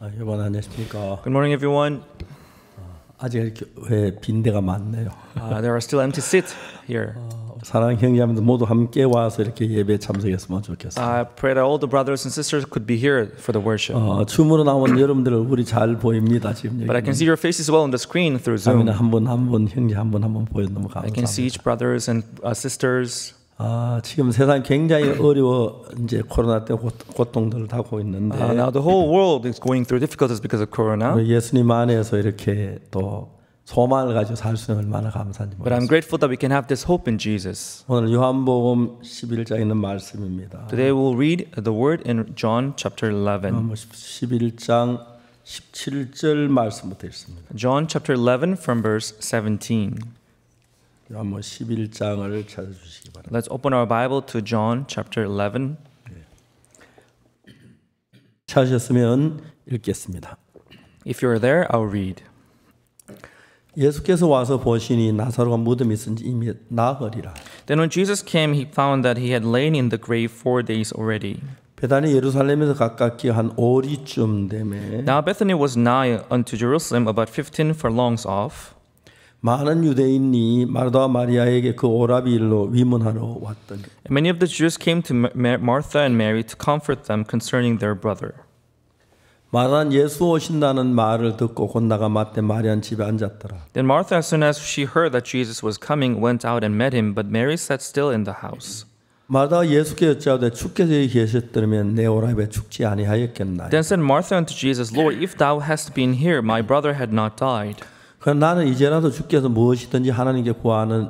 여러분 안녕하십니까? Good morning, everyone. 아직 교회 빈 데가 많네요. There are still empty seats here. 사랑하는 형제자매들 모두 함께 와서 이렇게 예배에 참석했으면 좋겠어요. I pray that all the brothers and sisters could be here for the worship. 줌으로 나온 여러분들 얼굴이 잘 보입니다. 지금 But I can see your faces well on the screen through Zoom. 한분 형제 한 분 보여 너무 I can see 감사합니다. each brothers and sisters. 지금 세상이 굉장히 어려워 이제 코로나 때 고통들을 당하고 있는데 Now the whole world is going through difficulties because of Corona. 우리 예수님 안에서 이렇게 또 소망을 가지고 살 수 있는 얼마나 감사한지 But I'm 모르겠어요. grateful that we can have this hope in Jesus. 오늘 요한복음 11장에 있는 말씀입니다. Today we'll read the word in John chapter 11. 11장 17절 말씀부터 읽습니다. John chapter 11 from verse 17. 요한복음 11장을 찾아주시기 바랍니다. Let's open our Bible to John chapter 11. 찾으셨으면 읽겠습니다. If you're there, I'll read. 예수께서 와서 보시니 나사로가 무덤에 있은 지 이미 나흘이라. Then when Jesus came, he found that he had lain in the grave 4 days already. 베다니 예루살렘에서 가깝게 한 오리쯤 되매 Now Bethany was nigh unto Jerusalem, about 15 furlongs off. 많은 유대인이 마르다와 마리아에게 그 오라비 일로 위문하러 왔더니 And many of the Jews came to Martha and Mary to comfort them concerning their brother. 마르다는 예수 오신다는 말을 듣고 곧 나가 맞대 마리아는 집에 앉았더라. Then Martha, as soon as she heard that Jesus was coming, went out and met him, but Mary sat still in the house. 마르다가 예수께 여짜오되 주께서 여기 계셨더면 내 오라비에 죽지 아니하였겠나요? Then said Martha unto Jesus, Lord, if thou hadst been here, my brother had not died. 그러나 나는 이제라도 주께서 무엇이든지 하나님께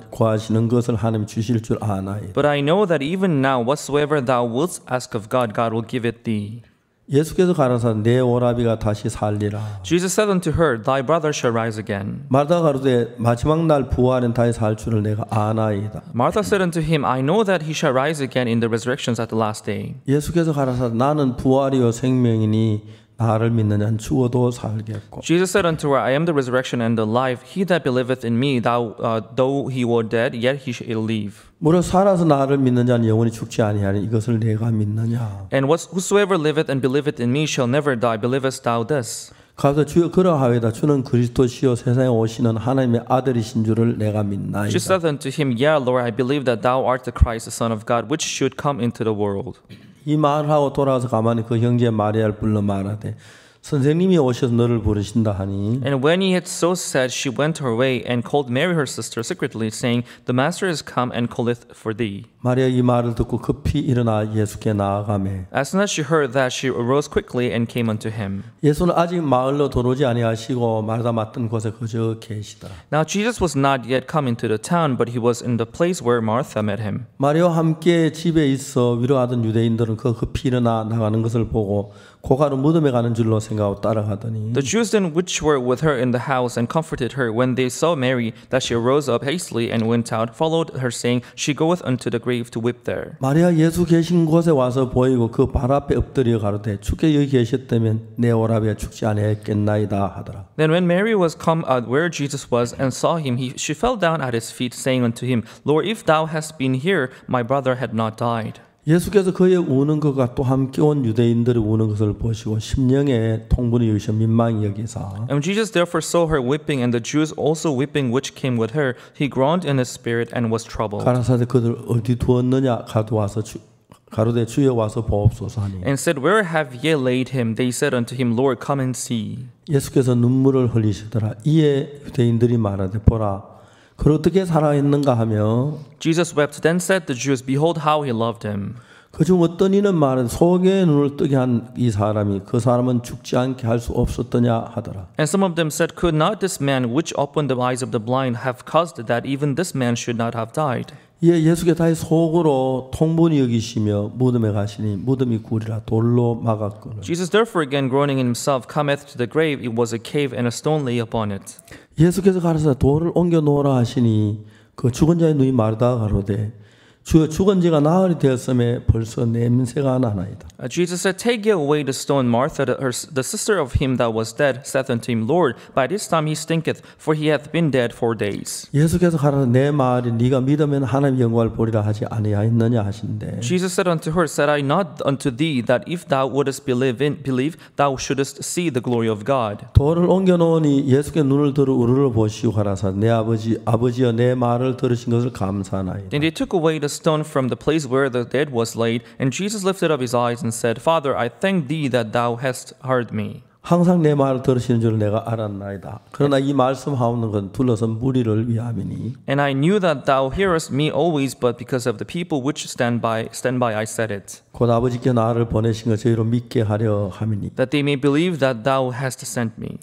구하시는 것을 하나님 주실 줄 아나이다. But I know that even now, whatsoever thou wilt ask of God, God will give it thee. 예수께서 가라사 내 오라비가 다시 살리라. Jesus said unto her, Thy brother shall rise again. 마르다가 가로되 마지막 날 부활은 다시 살 줄을 내가 아나이다. Martha said unto him, I know that he shall rise again in the resurrections at the last day. 예수께서 가라사 나는 부활이요 생명이니 나를 믿는 자는 죽어도 살겠고 Jesus said unto her, I am the resurrection and the life. He that believeth in me, though he were dead, yet he shall live. 무릇 살아서 나를 믿는 자는 영원히 죽지 아니하니 이것을 내가 믿느냐. And whosoever liveth and believeth in me shall never die. Believest thou this? 가서 주여 그러하외다 주는 그리스도시요 세상에 오시는 하나님의 아들이신 줄을 내가 She 믿나이다. said unto him, Yea, Lord, I believe that thou art the Christ, the Son of God, which should come into the world. 이 말을 하고 돌아가서 가만히 그 형제 마리아를 불러 말하되 선생님이 오셔서 너를 부르신다 하니 And when he had so said, she went her way and called Mary her sister secretly, saying, The Master is come and calleth for thee. 마리아 이 말을 듣고 급히 일어나 예수께 나아가매 As soon as she heard that, she arose quickly and came unto him. 예수는 아직 마을로 들어오지 아니하시고 마르다 맡은 곳에 그저 계시더라. Now Jesus was not yet come into the town, but he was in the place where Martha met him. 마리아와 함께 집에 있어 위로하던 유대인들은 그 급히 일어나 나가는 것을 보고 고가로 무덤에 가는 줄로 생각하고 따라가더니 The Jews then which were with her in the house and comforted her, when they saw Mary, that she arose up hastily and went out, followed her, saying, She goeth unto the grave to weep there. 마리아 예수 계신 곳에 와서 보이고 그 발 앞에 엎드려 가로되 주께 여기 계셨다면 내 오라비가 죽지 아니하였겠나이다 하더라. Then when Mary was come out where Jesus was and saw him, she fell down at his feet, saying unto him, Lord, if thou hadst been here, my brother had not died. 예수께서 그의 우는 것과 또 함께 온 유대인들이 우는 것을 보시고 심령에 통분이 여기서 민망히 여기사 And when Jesus therefore saw her weeping, and the Jews also weeping which came with her, he groaned in his spirit and was troubled. 가라사대 그들 어디 두었느냐 가져와서 가로되 주여 와서 보옵소서 하니 And said, Where have ye laid him? They said unto him, Lord, come and see. 예수께서 눈물을 흘리시더라. 이에 유대인들이 말하되 보라 그를 어떻게 사랑했는가 하며 Jesus wept. Then said the Jews, Behold how he loved him. 그중 어떤 이는 말은 속에 눈을 뜨게 한 이 사람이 그 사람은 죽지 않게 할 수 없었더냐 하더라. And some of them said, Could not this man which opened the eyes of the blind have caused that even this man should not have died? 이에 예수께 다시 속으로 통분이 여기시며 무덤에 가시니 무덤이 굴이라 돌로 막았거늘. Jesus therefore again groaning in himself cometh to the grave. It was a cave, and a stone lay upon it. 예수께서 가라사 돌을 옮겨 놓으라 하시니 그 죽은 자의 누이 마르다가 가로되 주여 죽은 지가 나흘이 되었음에 벌써 냄새가 나나이다. Jesus said, "Take away the stone." Martha, the sister of him that was dead, saith unto him, Lord, by this time he stinketh, for he hath been dead 4 days. 예수께서 가라사 내 말이 네가 믿으면 하나님의 영광을 보리라 하지 아니하였느냐 하신대. Jesus said unto her, Said I not unto thee that if thou wouldest believe, thou shouldest see the glory of God? 돌을 옮겨 놓으니 예수께 눈을 들어 우르르 보시오 가라사 내 아버지여 내 말을 들으신 것을 감사하나이다. Then they took away the stone from the place where the dead was laid, and Jesus lifted up his eyes and said, Father, I thank thee that thou hast heard me. 항상 내 말을 들으시는 줄 내가 알았나이다. 그러나 이 말씀하옵는 건 둘러선 무리를 위함이니. And I knew that thou hearest me always, but because of the people which stand by, I said it. 곧 아버지께 나를 보내신 것 저희로 믿게 하려 함이니. That they may believe that thou hast sent me.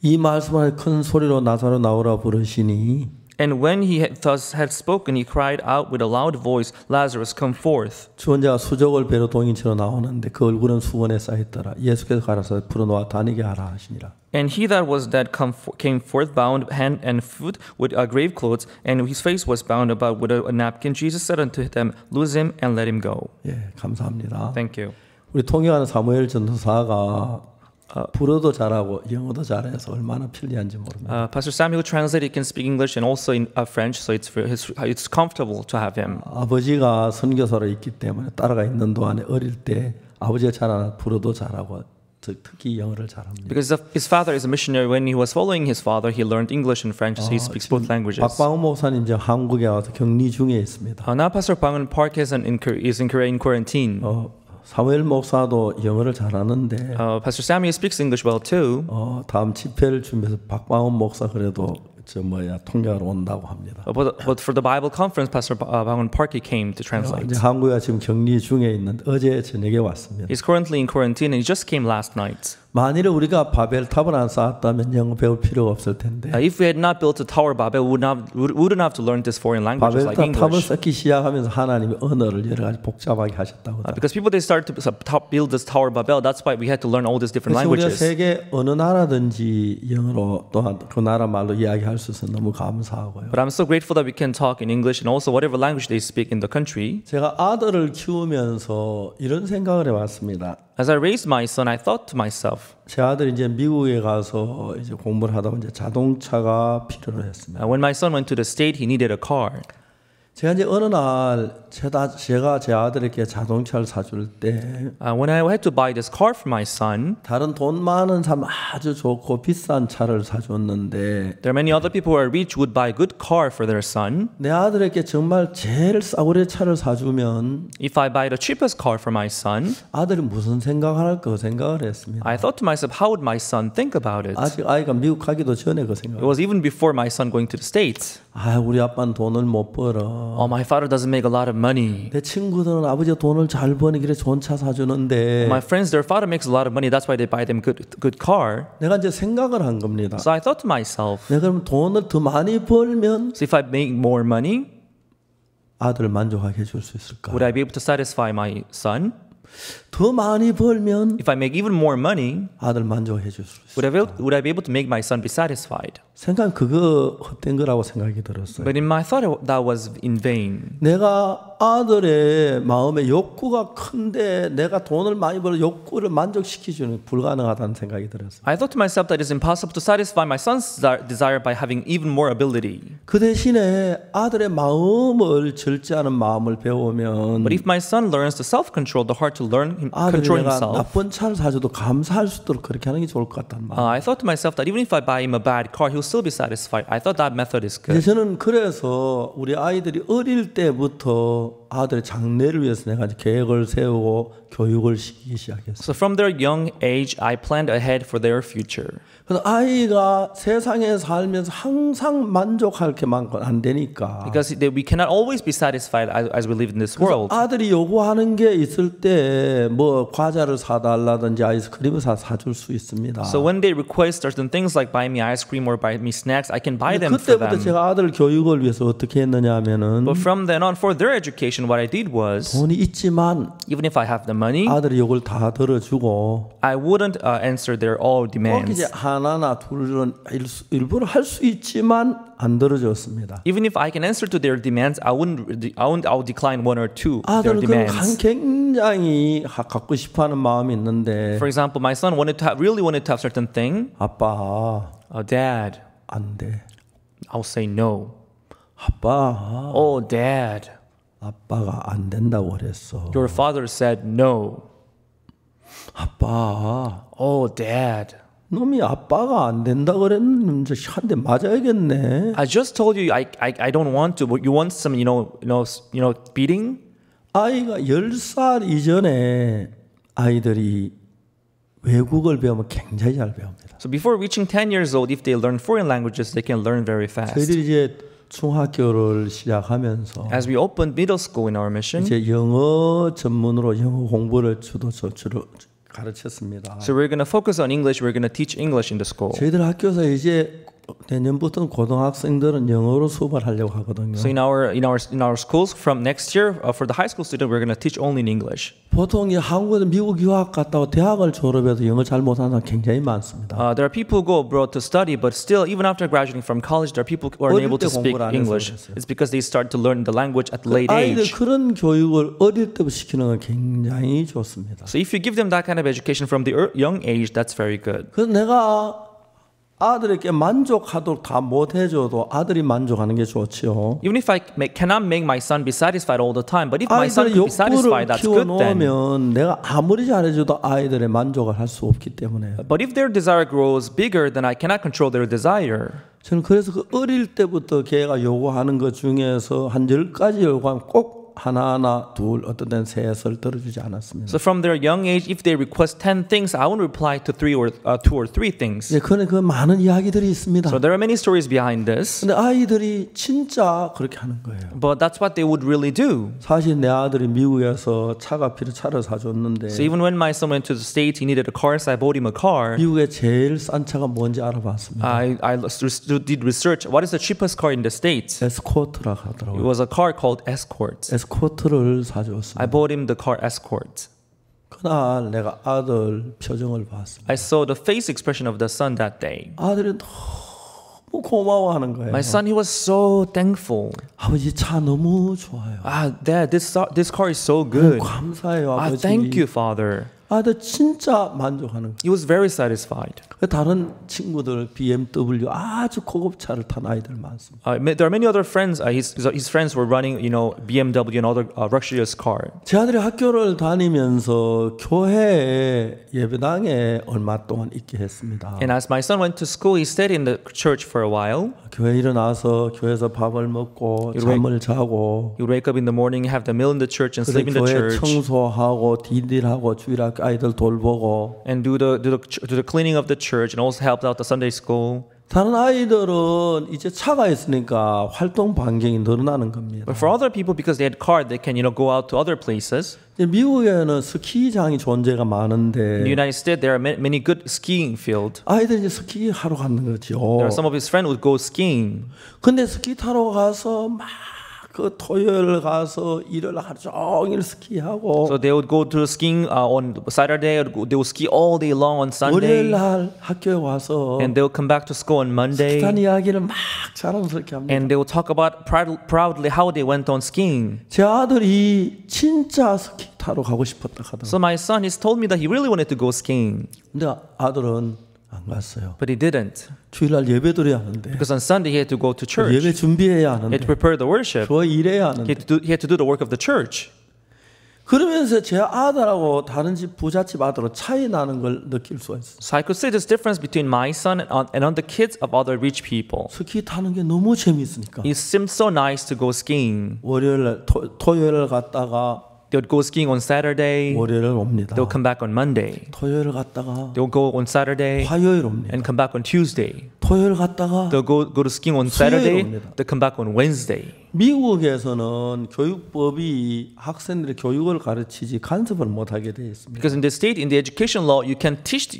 이 말씀을 큰 소리로 나사로 나오라 부르시니. And when he thus had spoken, he cried out with a loud voice, Lazarus, come forth. 죽은 자가 수족을 배로 동인처럼 나오는데 그 얼굴은 수건에 쌓였더라. 예수께서 가라사 풀어놓아 다니게 하라 하시니라. And he that was dead came forth bound hand and foot with grave clothes, and his face was bound about with a napkin. Jesus said unto them, Loose him and let him go. 예, 감사합니다. Thank you. 우리 통역하는 사무엘 전도사가 불어도 잘하고 영어도 잘해서 얼마나 편리한지 모릅니다. Pastor Samuel translated, can speak English and also in French, so it's comfortable to have him. 아버지가 선교사로 있기 때문에 따라가 있는 동안에 어릴 때 아버지가 잘하는 불어도 잘하고 특히 영어를 잘합니다. Because his father is a missionary, when he was following his father, he learned English and French, so he speaks both languages. 박방훈 목사님 이제 한국에 와서 격리 중에 있습니다. Now Pastor Bang Park is in Korea in quarantine. 사무엘 목사도 영어를 잘하는데 Pastor Samuel speaks English well too. 다음 집회를 준비해서 박방훈 목사 그래도 통역하러 온다고 합니다. But for the Bible conference, Pastor Bang Park came to translate. 이제 한국에 지금 격리 중에 있는데 어제 저녁에 왔습니다. He's currently in quarantine and he just came last night. 만일 우리가 바벨탑을 안 쌓았다면 영어 배울 필요가 없을 텐데. If we had not built a tower Babel, we wouldn't have to learn this foreign languages like 바벨탑을 English. 쌓기 시작하면서 하나님이 언어를 여러 가지 복잡하게 하셨다고. Because people they start to build this tower Babel, that's why we had to learn all these different 그래서 우리가 languages. 세계 어느 나라든지 영어로 또한 그 나라 말로 이야기할 수 있어서 너무 감사하고요. But I'm so grateful that we can talk in English and also whatever language they speak in the country. 제가 아들을 키우면서 이런 생각을 해봤습니다. As I raised my son, I thought to myself, 제 아들이 이제 미국에 가서 이제 공부를 하다 보니 이제 자동차가 필요로 했습니다. when my son went to the state, he needed a car. 제가 이제 어느 날 제가 제 아들에게 자동차를 사줄 때 When I had to buy this car for my son, 다른 돈 많은 사람 아주 좋고 비싼 차를 사줬는데 there are many other people who are rich who would buy a good car for their son. 내 아들에게 정말 제일 싸구려 차를 사주면 If I buy the cheapest car for my son, 아들이 무슨 생각을 할까 생각을 했습니다. I thought to myself, how would my son think about it? 아직 아이가 미국 가기도 전에 그 생각. It was even before my son going to the States. 우리 아빠는 돈을 못 벌어. Oh, my father doesn't make a lot of money. 내 친구들은 아버지가 돈을 잘 버니 그래 좋은 차 사주는데 My friends, their father makes a lot of money. That's why they buy them good car. 내가 이제 생각을 한 겁니다. So I thought to myself, 내가 그럼 돈을 더 많이 벌면 so if I make more money, 아들을 만족하게 해줄 수 있을까? would I be able to satisfy my son? 더 많이 벌면 If I make even more money, 아들 만족해 줄 수 있을까? would I be able to make my son be satisfied? 생각 그거 헛된 거라고 생각이 들었어요. But in my thought, that was in vain. 내가 아들의 마음에 욕구가 큰데 내가 돈을 많이 벌어 욕구를 만족시키주는 불가능하다는 생각이 들었어요. I thought to myself that it's impossible to satisfy my son's desire by having even more ability. 그 대신에 아들의 마음을 절제하는 마음을 배우면 But if my son learns to self-control, the heart to learn 아들이 control 내가 himself, 나쁜 차를 사줘도 감사할 수 있도록 그렇게 하는 게 좋을 것 같다는 말. I thought to myself that even if I buy him a bad car, he'll still be satisfied. I thought that method is good. 저는 그래서 우리 아이들이 어릴 때부터 아들의 장래를 위해서 내가 이제 계획을 세우고 교육을 시키기 시작했어요. So from their young age, I planned ahead for their future. 그래서 아이가 세상에 살면서 항상 만족할 게만 안 되니까. Because we cannot always be satisfied as we live in this world. 아들이 요구하는 게 있을 때 뭐 과자를 사달라든지 아이스크림을 사줄 수 있습니다. So when they request certain things like buy me ice cream or buy me snacks, I can buy them for 그때부터 them. 제가 아들 교육을 위해서 어떻게 했느냐 하면은 But from then on, for their education, education, what I did was, 돈이 있지만 even if I have the money, 아들이 욕을 다 들어주고 I wouldn't answer their all 꼭 demands. 이제 하나나 둘은 일부러 할 수 있지만 안 들어줬습니다. Even if I can answer to their demands, I would decline one or two of their 아들은 demands. 굉장히 갖고 싶어하는 마음이 있는데 For example, my son really wanted to have certain thing. 아빠 Dad, 안 돼. I'll say no. 아빠 Oh, Dad, 아빠가 안 된다고 그랬어. your father said no. 아빠 Oh, Dad, 놈이 아빠가 안 된다 그랬는데 한 대 맞아야겠네. I just told you I don't want to. But you want some beating? 아이가 10살 이전에 아이들이 외국어를 배우면 굉장히 잘 배웁니다. So before reaching 10 years old, if they learn foreign languages, they can learn very fast. 저희들이 이제 중학교를 시작하면서 As we opened middle school in our mission, 이제 영어 전문으로 영어 공부를 주로 가르쳤습니다. so we're going to focus on English. We're going to teach English in the school. 저희들 학교에서 이제 내년부터는 고등학생들은 영어로 수업을 하려고 하거든요. So in our schools from next year, for the high school student, we're going to teach only in English. 보통 이 한국에서 미국 유학 갔다고 대학을 졸업해도 영어 잘 못하는 사람 굉장히 많습니다. There are people who go abroad to study, but still, even after graduating from college, there are people who are unable to speak English. It's because they start to learn the language at late 아이들 age. 그런 교육을 어릴 때부터 시키는 건 굉장히 좋습니다. So if you give them that kind of education from the young age, that's very good. 그래서 내가 아들에게 만족하도록 다 못 해줘도 아들이 만족하는 게 좋지요. Even if I cannot make my son be satisfied all the time, but if my son 아이들의 can be satisfied, 욕구를 that's good then. 키워놓으면 내가 아무리 잘해줘도 아이들의 만족을 할 수 없기 때문에 But if their desire grows bigger, then I cannot control their desire. 저는 그래서 그 어릴 때부터 걔가 요구하는 것 중에서 한 10가지 요구하면 꼭 하나하나 둘 어떤 데는 셋을 들어주지 않았습니다. So from their young age, if they request 10 things, I won't reply to 2 or 3 things. 예, 그 많은 이야기들이 있습니다. So there are many stories behind this. 근데 아이들이 진짜 그렇게 하는 거예요. But that's what they would really do. 사실 내 아들이 미국에서 차가 필요 차를 사줬는데 So even when my son went to the States, he needed a car, so I bought him a car. 미국에 제일 싼 차가 뭔지 알아봤습니다. I did research. What is the cheapest car in the States? 에스코트라 It 하더라고요. was a car called Escort. 에스코트를 I 사줬습니다. bought him the car Escort. 그날 내가 아들 표정을 봤습니다. I saw the face expression of the son that day. 아들이 너무 고마워하는 거예요. My son, he was so thankful. 아버지 차 너무 좋아요. Dad, this car is so good. 감사해요 아버지. Thank you, Father. 아들 진짜 만족하는 거예요. He was very satisfied. 다른 친구들 BMW 아주 고급 차를 탄 아이들 많습니다. There are many other friends. His friends were running, BMW and other luxurious car. 제 아들이 학교를 다니면서 교회 예배당에 얼마 동안 있게 했습니다. And as my son went to school, he stayed in the church for a while. 교회 일어나서 교회에서 밥을 먹고 잠을 자고 He would wake up in the morning, have the meal in the church, and sleep in the 교회 church, 청소하고 디딜하고 주일학교 아이들 돌보고 and do the cleaning of the church, and also helped out the Sunday school. 다른 아이들은 이제 차가 있으니까 활동 반경이 늘어나는 겁니다. But for other people, because they had car, they can go out to other places. 이제 미국에는 스키장이 존재가 In the 많은데 United States, there are many good skiing fields. 아이들이 이제 스키 하러 가는 거죠. There are some of his friends would go skiing. 근데 스키 타러 가서 막 그 토요일 가서 일요일 하루 종일 스키하고 So they would go to skiing on Saturday. They would ski all day long on 월요일 Sunday, 날 학교에 와서 and they would come back to school on Monday, 스키탄 이야기를 막 자랑스럽게 합니다. and they would talk about proudly how they went on skiing. 제 아들이 진짜 스키 타러 가고 싶었다 하더라고요. So my son, he's told me that he really wanted to go skiing, 근데 아들은 안 갔어요. but he didn't. 주일날 예배 드려야 하는데 Because on Sunday he had to go to church. 예배 준비해야 He 하는데 had to prepare the worship. 저 일해야 He 하는데 had to do the work of the church. 그러면서 제 아들하고 다른 집 부잣집 아들하고 차이 나는 걸 느낄 수가 있어요. So I could see this difference between my son and on the kids of other rich people. 스키 타는 게 너무 재밌으니까 It seemed so nice to go skiing. 월요일 토요일 갔다가 They would go skiing on Saturday. 월요일 옵니다. They'll come back on Monday. 토요일 갔다가 They'll go on Saturday 화요일 옵니다. and come back on Tuesday. 토요일 갔다가 They'll go to skiing on Saturday. 옵니다. They'll come back on Wednesday. 미국에서는 교육법이 학생들의 교육을 가르치지 간섭을 못하게 되어 있습니다. Because in the state, in the education law, you can teach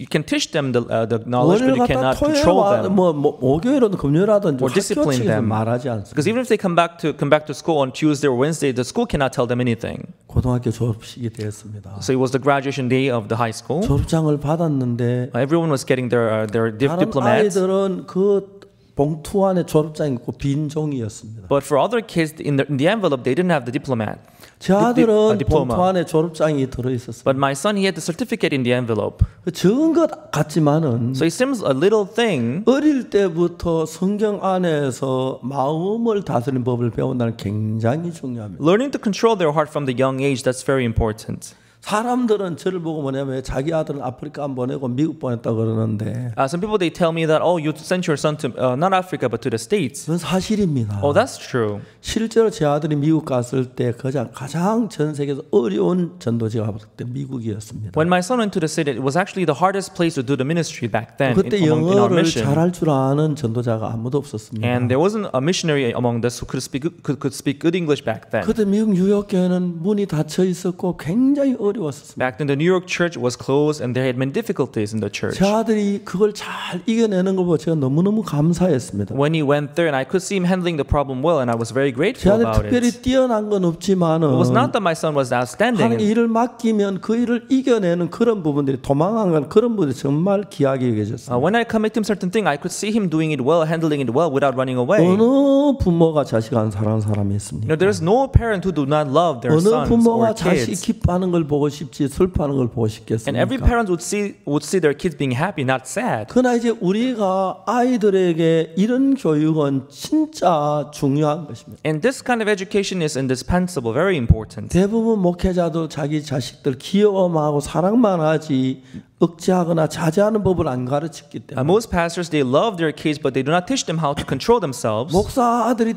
them the knowledge, but 월요일 you 갖다 cannot control them 목요일은 금요일하든지 or 학교 discipline 측에서 them. 말하지 않습니다. Because even if they come back to school on Tuesday or Wednesday, the school cannot tell them anything. 고등학교 졸업식이 되었습니다. So it was the graduation day of the high school. 졸업장을 받았는데 Everyone was getting their 다른 diplomats. 아이들은 그 봉투 안에 졸업장이 있고 빈 종이였습니다. But for other kids, in the envelope, they didn't have the diploma. 제 아들은 diploma. 봉투 안에 졸업장이 들어있었어요. But my son, he had the certificate in the envelope. 적은 것 같지만은 So it seems a little thing. 어릴 때부터 성경 안에서 마음을 다스리는 법을 배운다는 게 굉장히 중요합니다. Learning to control their heart from the young age, that's very important. 사람들은 저를 보고 뭐냐면 자기 아들은 아프리카 안 보내고 미국 보냈다 그러는데 Some people, they tell me that, oh, you sent your son to not Africa, but to the States. 그건 사실입니다. Oh, that's true. 실제로 제 아들이 미국 갔을 때 가장 전 세계에서 어려운 전도지가 그때 미국이었습니다. When my son went to the city, it was actually the hardest place to do the ministry back then 그때 in our 영어를 mission. 잘할 줄 아는 전도자가 아무도 없었습니다. And there wasn't a missionary among us who could speak good English back then. 그때 미국 뉴욕 교회는 문이 닫혀 있었고 굉장히 어려웠습니다. Back then, the New York church was closed, and there had been difficulties in the church. 제 아들이 그걸 잘 이겨내는 걸 보고 제가 너무너무 감사했습니다. When he went there, and I could see him handling the problem well, and I was very 제 grateful 아들이 about 특별히 it. 뛰어난 건 없지만은 It was not that my son was outstanding. 하는 일을 맡기면 그 일을 이겨내는 그런 부분들이 도망간 그런 부분들이 정말 귀하게 여겨졌습니다. When I commit him certain thing, I could see him doing it well, handling it well without running away. 어느 부모가 자식 안 사랑하는 사람이 있습니까? There's no parent who do not love their 어느 sons 부모가 or 자식이 kids. 기뻐하는 걸 보고 싶지 슬퍼하는 걸 보고 And every 싶겠습니까? parent would see their kids being happy, not sad. 그러나 이제 우리가 아이들에게 이런 교육은 진짜 중요한 것입니다. And this kind of education is indispensable, very important. 대부분 목회자도 자기 자식들 귀여워하고 사랑만 하지 억제하거나 자제하는 법을 안 가르쳤기 때문에 Most pastors, they love their kids, but they do not teach them how to control themselves. 목사 아들이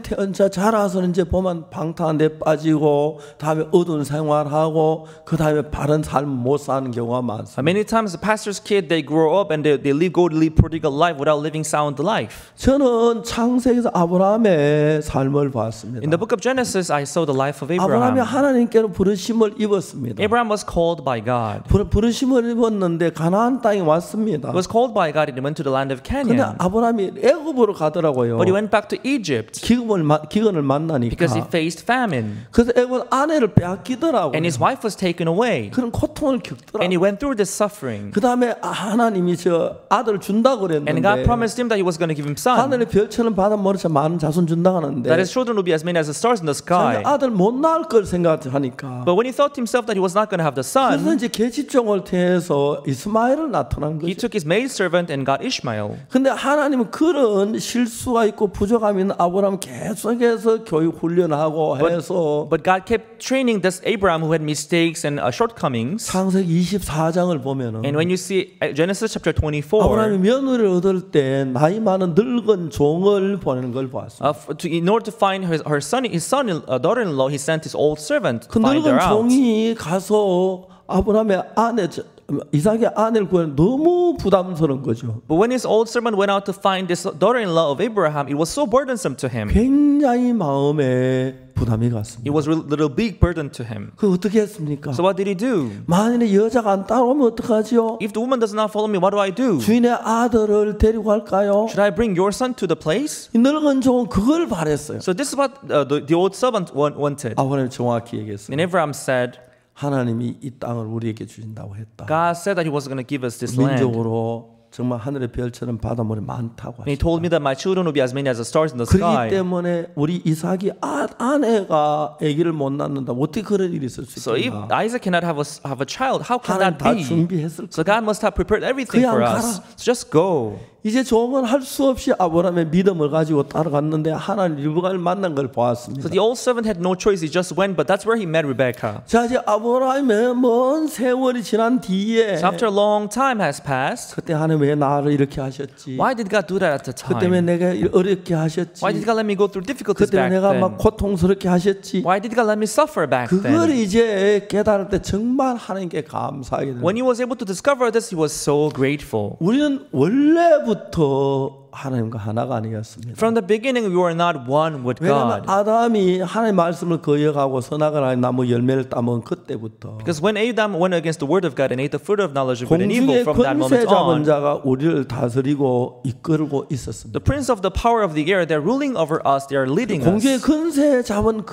자라서 이제 보면 방탕한데 빠지고 다음에 어두운 생활하고 그 다음에 바른 삶 못 사는 경우가 많습니다. Many times, the pastor's kid, they grow up and they go to live prodigal life without living sound life. 저는 창세기에서 아브라함의 삶을 봤습니다. In the book of Genesis, I saw the life of 아브라함이 Abraham. 하나님께로 부르심을 입었습니다. Abraham was called by God. 부르심을 입었는데 가나안 땅에 왔습니다. He was called by God and he went to the land of 근데 Canaan. 아브라함이 애굽으로 가더라고요. But he went back to Egypt 기근을 만나니까. because he faced famine. 그래서 애굽 아내를 빼앗기더라고요. And his wife was taken away. 그런 고통을 And he 겪더라고요. went through this suffering. 그 다음에 하나님이 저 아들을 준다고 And God 그랬는데 promised him that he was going to give him son. 하늘의 별처럼 바다 모래처럼 많은 자손 준다고 하는데 That his children would be as many as the stars in the sky. 자기 아들 못 낳을 걸 생각하니까 But when he thought to himself that he was not going to have the 그래서 son, 이제 계집종을 통해서 이스마엘을 나타난 he 거죠. took his maidservant and got Ishmael. 근데 하나님은 그런 실수가 있고 부족함이 있는 아브라함 계속해서 교육 훈련하고 해서 But God kept training this Abraham who had mistakes and shortcomings. 창세기 24장을 보면은 And when you see Genesis chapter 아브라함이 24, 며느리를 얻을 때 나이 많은 늙은 종을 보내는 걸 보았습니다. in order to find his daughter-in-law, he sent his old servant 그 to find her 늙은 out. 종이 가서 아브라함의 아내 이삭의 아내를 구하는 너무 부담스러운 거죠. But when his old servant went out to find this daughter-in-law of Abraham, it was so burdensome to him. 굉장히 마음에 부담이 갔습니다. It was a little big burden to him. 그 어떻게 했습니까? So what did he do? 만일에 여자가 안 따라오면 어떡하지요? If the woman does not follow me, what do I do? 주인의 아들을 데리고 갈까요? Should I bring your son to the place? 이 늙은 종은 그걸 바랬어요. So this is what the old servant wanted. 아브라함이 정확히 얘기했어요. And Abraham said, 하나님이 이 땅을 우리에게 주신다고 했다. God said that he was going to give us this land. 민족으로 정말 하늘의 별처럼 바닷물이 많다고 And he 하셨다. told me that my children will be as many as the stars in the 그렇기 sky. 때문에 우리 이삭이 아내가 아기를 못 낳는다. 어떻게 그런 일이 있을 수 So if 있겠나? Isaac cannot have a child, how can 하나님 that 다 be? 준비했을 So 거야. God must have prepared everything 그냥 for 가라. us. So just go. 이제 종은 할 수 없이 아브라함의 믿음을 가지고 따라갔는데 하나님 리브가를 만난 걸 So 보았습니다. the old servant had no choice. He just went, but that's where he met Rebecca. 자 이제 아브라함의 먼 세월이 지난 뒤에 So after a long time has passed, 그때 하나님 왜 나를 이렇게 하셨지? why did God do that at the 그 때문에 time? 내가 어렵게 하셨지? Why did God let me go through 그 difficulties 때문에 back 내가 막 then? 고통스럽게 하셨지? Why did God let me suffer back 그걸 then? 이제 깨달을 때 정말 하나님께 감사하게 됩니다. When he was able to discover this, he was so grateful. 우리는 원래부터 하나님과 하나가 아니었습니다. From the beginning, we were not one with 왜냐하면 God. 아담이 하나님의 말씀을 거역하고 선악을 하는 나무 열매를 따먹은 그때부터 Because when Adam went against the word of God and ate the fruit of knowledge of good and evil, 공중의 from that 권세 moment 잡은 on, 자가 우리를 다스리고 이끌고 있었습니다. the prince of the power of the air, they're ruling over us, they are leading 공중의 us. 권세 잡은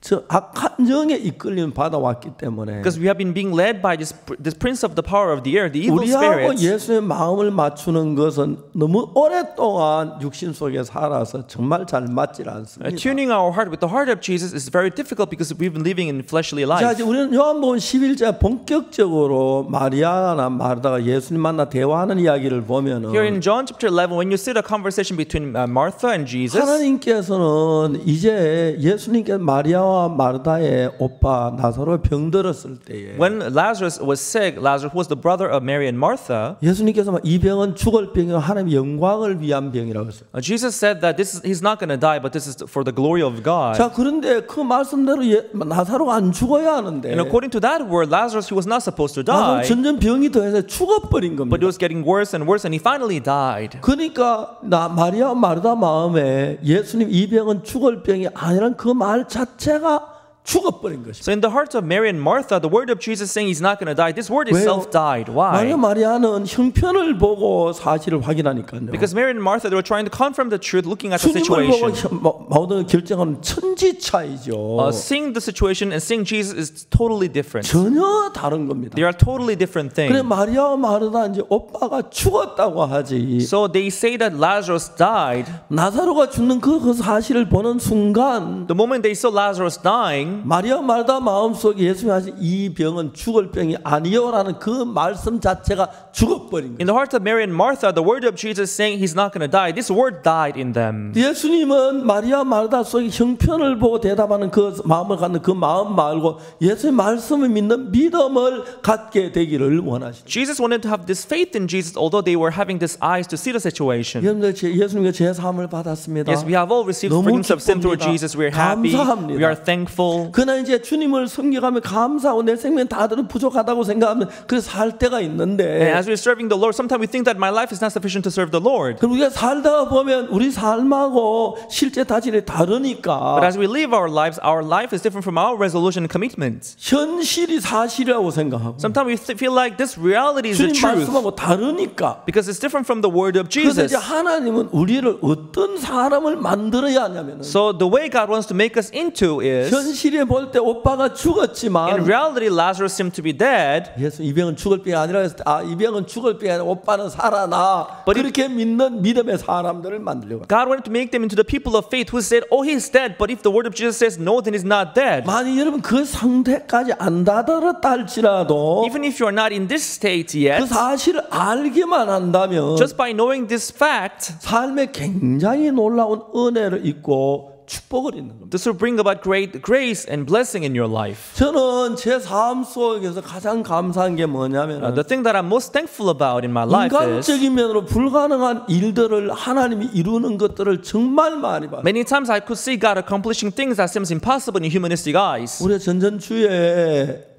저 악한 영에 이끌림 받아왔기 때문에 Because we have been being led by this prince of the power of the air, the evil 우리하고 spirits. 예수의 마음을 맞추는 것은 너무 오랫동안 육신 속에 살아서 정말 잘 맞질 않습니다. Tuning our heart with the heart of Jesus is very difficult because we've been living in fleshly 자, life. 이제 우리는 요한복음 11장 본격적으로 마리아나 마르다가 예수님 만나 대화하는 이야기를 보면은 Here in John chapter 11, when you see the conversation between Martha and Jesus, 하나님께서는 이제 예수님께서 마리아와 마르다의 오빠 나사로가 병들었을 때에 when Lazarus was sick, Lazarus was the brother of Mary and Martha. 예수님께서 이 병은 죽을 병이고 하나님의 영광을 위한 병이라고 했어요. Jesus said that he's not going to die, but this is for the glory of God. 자, 그런데 그 말씀대로 나사로가 안 죽어야 하는데 And according to that word, Lazarus, he was not supposed to 나사로 die, 점점 병이 더해서 죽어버린 but it 겁니다. was getting worse and worse, and he finally died. 그러니까 마리아 마르다 마음에 예수님 이 병은 죽을 병이 아니라는 그 말 자체가 죽어버린 것입니다. So in the hearts of Mary and Martha, the word of Jesus saying he's not going to die, this word itself died. Why? 마리아는 형편을 보고 사실을 확인하니까요. Because Mary and Martha, they were trying to confirm the truth, looking at the 주님을 보고 situation. 모든 결정하는 천지 차이죠. Seeing the situation and seeing Jesus is totally different. 전혀 다른 겁니다. They are totally different 그래 things. 마리아와 마르다 이제 오빠가 죽었다고 하지. So they say that Lazarus died. 나사로가 죽는 그 사실을 보는 순간 The moment they saw Lazarus dying, 마리아 마르다 마음속에 예수님이 하신 이 병은 죽을 병이 아니요라는 그 말씀 자체가 죽어버린 in 거예요. the hearts of Mary and Martha, the word of Jesus saying he's not going to die, this word died in them. 예수님은 마리아 마르다 속에 형편을 보고 대답하는 그 마음을 갖는 그 마음 말고 예수의 말씀을 믿는 믿음을 갖게 되기를 원하시죠. Jesus wanted to have this faith in Jesus, although they were having these eyes to see the situation. 여러분들 예수님께 제 사함을 받았습니다. Yes, we have all received 너무 forgiveness of sin through 기쁩니다. Jesus. We are happy. 감사합니다. We are thankful. 그러나 이제 주님을 섬겨가며 감사하고 내 생명 다들은 부족하다고 생각하면 그래서 살 때가 And 있는데 as we're serving the Lord, sometimes we think that my life is not sufficient to serve the Lord. 그럼 우리가 살다가 보면 우리 삶하고 실제 다짐이 But 다르니까 as we live our life is different from our resolution and commitments. 현실이 사실이라고 생각하고 Sometimes we feel like this reality is the 주님 truth 말씀하고 다르니까 because it's different from the word of 그래서 Jesus. 이제 하나님은 우리를 어떤 사람을 만들어야 하냐면은 So the way God wants to make us into is, 현실에 볼 때 오빠가 in 죽었지만 reality, Lazarus seemed to be dead. 예수 이 병은 죽을 병이 아니라 했을 때 이 병은 죽을 병이 아니라 오빠는 살아나 그렇게 믿는 믿음의 사람들을 만들려고 God wanted to make them into the people of faith who said, oh, he's dead. But if the word of Jesus says no, then he's not dead. 만약 여러분 그 상태까지 안 다다랐다 할지라도 Even if you are not in this state 그 yet, 사실을 알기만 한다면 just by knowing this fact, 삶에 굉장히 놀라운 은혜를 입고 축복을 있는 겁니다. this will bring about great grace and blessing in your life. 저는 제 삶 속에서 가장 감사한 게 뭐냐면 The thing that I'm most thankful about in my life is, 인간적인 면으로 불가능한 일들을 하나님이 이루는 것들을 정말 많이 봤어요. many times I could see God accomplishing things that seems impossible in humanistic eyes. 우리 전전주에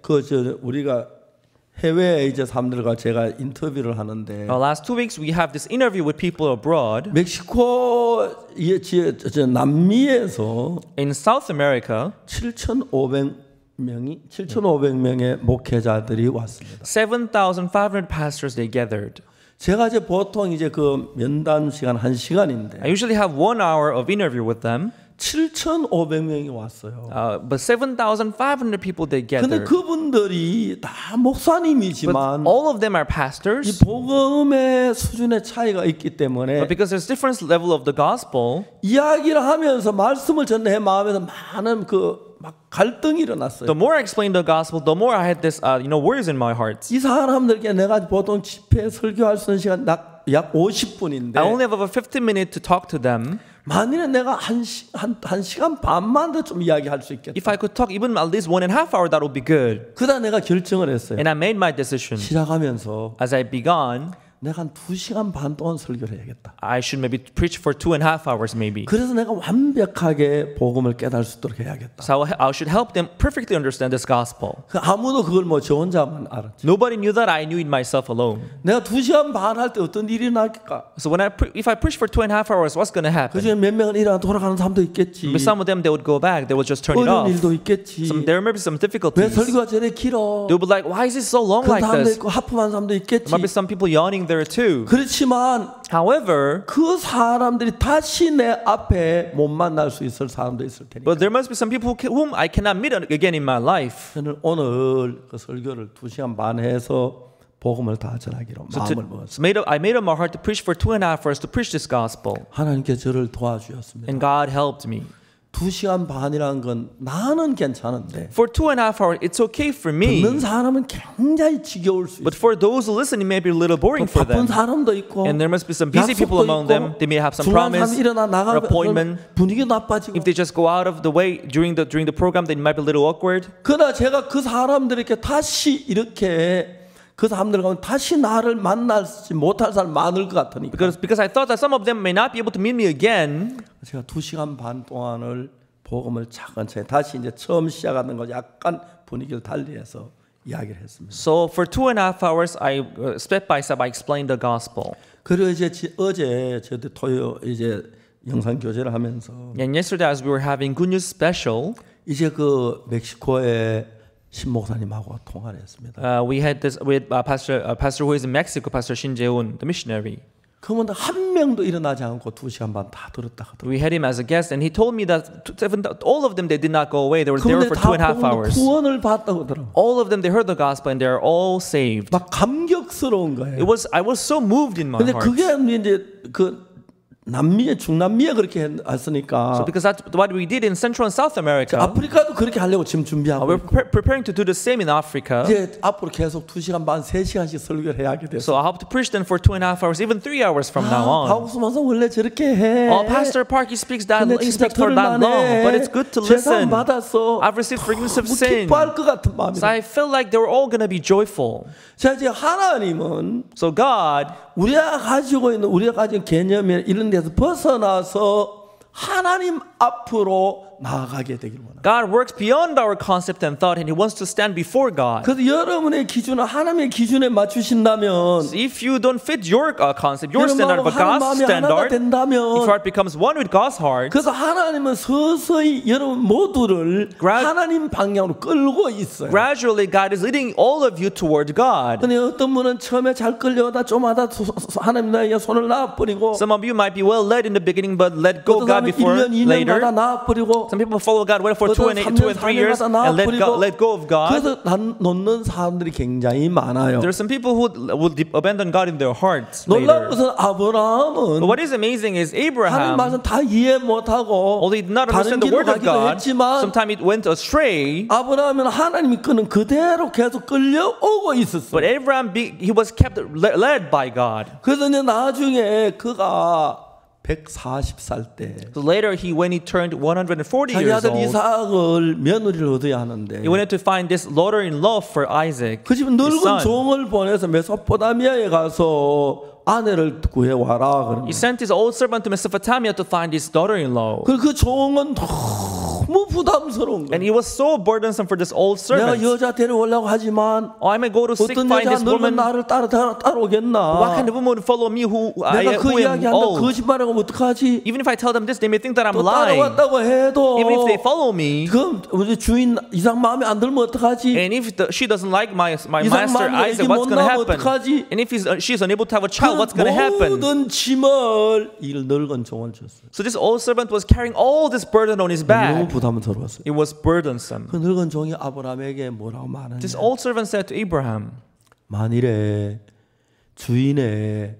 우리가 해외 이제 사람들과 제가 인터뷰를 하는데 Last 2 weeks we have this interview with people abroad. 멕시코 남미에서 In South America, 7,500명의 목회자들이 왔습니다. 7,500 pastors they gathered. 제가 이제 보통 이제 그 면담 시간 1시간인데 I usually have 1 hour of interview with them. 7,500명이 왔어요. But 7,500 people they 근데 gathered. 그분들이 다 목사님이지만 But all of them are 이 pastors. 복음의 수준의 차이가 있기 때문에 But because there's different level of the gospel, 이야기를 하면서 말씀을 전해 마음에서 많은 막 갈등이 일어났어요. the more I explained the gospel, the more I had this, worries in my heart. 이 사람들께 내가 보통 집회 설교할 수 있는 시간 약 50분인데 I only have over 15 minutes to talk to them. 만일에 내가 한 시간 반만 더 좀 이야기할 수 있겠다. If I could talk even at least 1.5 hours, that would be good. 그다 내가 결정을 했어요. And I made my decision. 시작하면서 As I began, 내가 한 2시간 반 동안 설교를 해야겠다. I should maybe preach for 2.5 hours maybe. 그래서 내가 완벽하게 복음을 깨달을 수 있도록 해야겠다. So I should help them perfectly understand this gospel. 아무도 그걸 뭐 저 혼자만 알았지. Nobody knew that. I knew it myself alone. 내가 2시간 반 할 때 어떤 일이 일어날까? So if I preach for 2.5 hours, what's going to happen? 그중에 몇 명은 일어나 돌아가는 사람도 있겠지. Maybe some of them they would go back. They would just turn it 어려운 off. 일도 있겠지. There may be some 왜 difficulties. 설교가 저래 길어? They'll be like, why is it so long 그런 like 사람도 this? 있고 하품하는 사람도 있겠지. There might be some people yawning there too. 그렇지만 However, 그 사람들이 다시 내 앞에 못 만날 수 있을 사람도 있을 테니까. but there must be some people whom I cannot meet again in my life. 저는 오늘 그 설교를 2시간 반 해서 복음을 다 전하기로 마음을 먹었어요. I made up my heart to preach for 2.5 hours to preach this gospel. 하나님께 저를 도와주셨습니다. And God helped me. 2시간 반이라는 건 나는 괜찮은데 For 2.5 hours, it's okay for me. 듣는 사람은 굉장히 지겨울 수 But 있어요. for those who listen, it may be a little boring for 바쁜 them. 사람도 있고 And there must be some busy people 약속도 among 있고 them. They may have some 중요한 promise 사람 일어나 or 나가면 appointment. 분위기 나빠지고 If they just go out of the way during the program, then it might be a little awkward. 그러나 제가 그 사람들에게 다시 이렇게 그 사람들 가면 다시 나를 만나지 못할 사람 많을 것 같으니까 Because I thought that some of them may not be able to meet me again. 제가 2시간 반 동안을 복음을 차근차근 다시 이제 처음 시작하는 거 약간 분위기를 달리해서 이야기를 했습니다. So for 2.5 hours, I step by step I explained the gospel. 그리고 이제 어제 저도 이제 영상 교제를 하면서 And yesterday, as we were having Good News Special, 이제 그 멕시코의 신 목사님하고 통화를 했습니다. we had this with pastor who is in Mexico, Pastor Shin Jae-un, the missionary. 그러면 한 명도 일어나지 않고 2시간 반 다 들었다 하더라고요. We had him as a guest, and he told me that all of them they did not go away. They were there for 2.5 hours. 구원을 받다고 하더라고요. All of them they heard the gospel, and they are all saved. 막 감격스러운 거예요. I was so moved in my 근데 heart. 그게 이제 그 남미에 중남미에 그렇게 했으니까 So because that's what we did in Central and South America. 아프리카도 그렇게 하려고 지금 준비하고 We're preparing to do the same in Africa. 이제 앞으로 계속 2시간 반, 3시간씩 설교를 해야 하게 됐어요. So I hope to preach them for 2.5 hours, even 3 hours from now on. 박우수 목사 원래 저렇게 해. Pastor Park, he speaks 근데 he 진짜 speaks for that long, but it's good to 죄산 listen. 받았어. I've received forgiveness of sin. 기뻐할 것 같은 마음이. So I felt like they were all going to be joyful. 자 이제 하나님은 So God, 우리가 가진 개념이 이런 데서 벗어나서 하나님 앞으로 나아가게 되길 원합니다. God works beyond our concept and thought, and He wants to stand before God. 그래서 여러분의 기준을 하나님의 기준에 맞추신다면, So if you don't fit your concept, your standard, but 하나님 God's 마음이 하나가 standard, if 된다면, your heart becomes one with God's heart, 그래서 하나님은 서서히 여러분 모두를 하나님 방향으로 끌고 있어요. gradually God is leading all of you toward God. 근데 어떤 분은 처음에 잘 끌려다 좀 하다 하나님 나에게 손을 놔버리고, Some of you might be well led in the beginning, but let go 어떤 God 사람은 before 1년, 2년마다 later. 놔버리고, Some people follow God for 2 and 3 years and let go of God. 그래서 놓는 사람들이 굉장히 많아요. There are some people who will abandon God in their hearts 놀라운 later. 것은 아브라함은 But what is amazing is 하나님 Abraham, 말씀 다 이해 못하고 although he did not 다른 understand the 길로 word of 가기도 God, 했지만 sometimes it went astray. 아브라함은 하나님이 끄는 그대로 계속 끌려오고 있었어요. But Abraham, he was kept led by God. 그래서 이제 나중에 그가 140살 때 So later, when he turned 140 자기 years 아들 old, 이삭을 며느리를 얻어야 하는데 he wanted to find this daughter-in-law for Isaac, 그 집 his 늙은 son. 종을 보내서 메소포타미아에 가서 아내를 구해와라 그런 He 거예요. sent his old servant to Mesopotamia to find his daughter-in-law. 그 종은 너무 부담스러운 And 거예요. it was so burdensome for this old 내가 servant. 여자 데려오려고 하지만 I may go to seek 어떤 find 여자 this 늙은 woman. 나를 따라오겠나? What kind of woman would follow me who 내가 그 am 이야기한다 old? 거짓말하고 어떡하지? Even if I tell them this, they may think that I'm 또 lying. 따라왔다고 해도 Even if they follow me, 그럼 우리 주인 이상 마음에 안 들면 어떡하지? and if she doesn't like my 이상 master 마음에 Isaac, 애기 what's 못 going to 낳으면 happen? 어떡하지? And if she's unable to have a child, what's 그 going to happen? 모든 짐을 이 늙은 종을 줬어요. So this old servant was carrying all this burden on his 너무 back. 부담스러웠어요. It was burdensome. 그 늙은 종이 아브라함에게 뭐라고 말하냐? This old servant said to Abraham, 만일에 주인의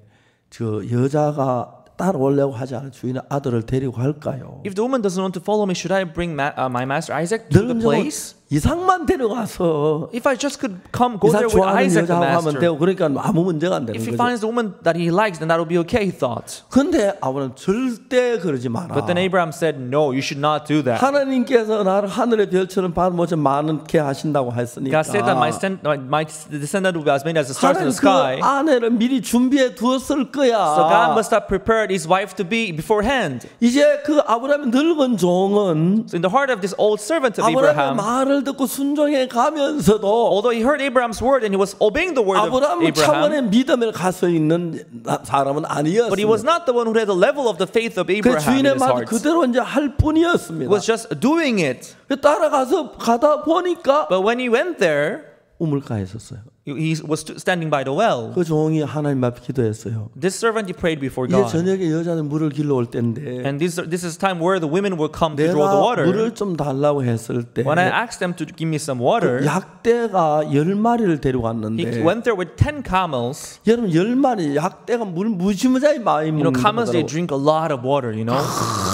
저 여자가 따라오려고 하지 않은 주인의 아들을 데리고 갈까요? if the woman doesn't want to follow me, should I bring my master Isaac to the 늙은 종은 place? 이삭만 데려가서 If I just could go 이삭 there with 좋아하는 Isaac the 여자하고 하면 master. 되고 그러니까 아무 문제가 안 되는 If he 거죠. finds the woman that he likes, then that will be okay, he thought. 근데 아브라함 절대 그러지 마라. But then Abraham said, no, you should not do that. 하나님께서 나를 하늘의 별처럼 받아모셔 많게 하신다고 했으니까 God said that my descendant will be as many as the stars in 하나님 the 그 sky. 아내를 미리 준비해 두었을 거야. So God must have prepared his wife to be beforehand. 이제 그 아브라함의 늙은 종은 So in the heart of this old servant of 아브라함의 Abraham, 말을 듣고 순종해 가면서도 although he heard Abraham's word and he was obeying the word of 아브라함은 Abraham, 차원의 믿음을 가서 있는 사람은 but he was 아니었습니다. not the one who had the level of the faith of 그 Abraham in 주인의 his 말 heart. 그대로 이제 할 He 뿐이었습니다. was just doing it. 따라가서 가다 보니까 But when he went there, 우물가에 있었어요. he was standing by the well. 그 종이 하나님 앞에 기도했어요. This servant, he prayed before 이제 God. 저녁에 여자들 물을 길러 올 때인데 And this is time where the women will come to draw the 내가 water. 물을 좀 달라고 했을 때 When I asked them to give me some water, 약대가 10마리를 he 데려왔는데 went there with 10 camels. 여러분 10마리 약대가 물 무지무지하게 많이 You know, 먹는 camels, they 거더라고요. drink a lot of water, you know.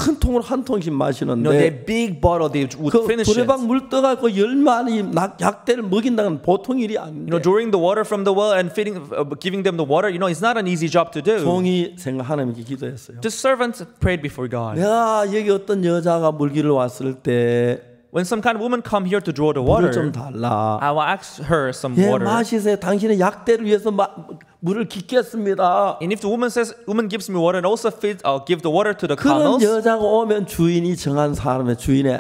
큰 통으로 한 통씩 You know, 마시는데 they big bottle, they would 그 finish it. 두레박 물 떠갖고 10마리 약대를 먹인다는 보통 일이 You know, 아닌데 drawing the water from the well and giving them the water, you know, it's not an easy job to do. 종이 하나님께 기도했어요. This servant prayed before God. 내가 여기 어떤 여자가 물기를 왔을 때 When some kind of woman come here to draw the 물을 좀 water, 달라. I will ask her some 예, water. 마시세요. 당신의 약대를 위해서 물을 깃겠습니다. And if the woman gives me water and also give the water to the 그런 camels, 여자가 오면 주인이 정한 사람의 주인의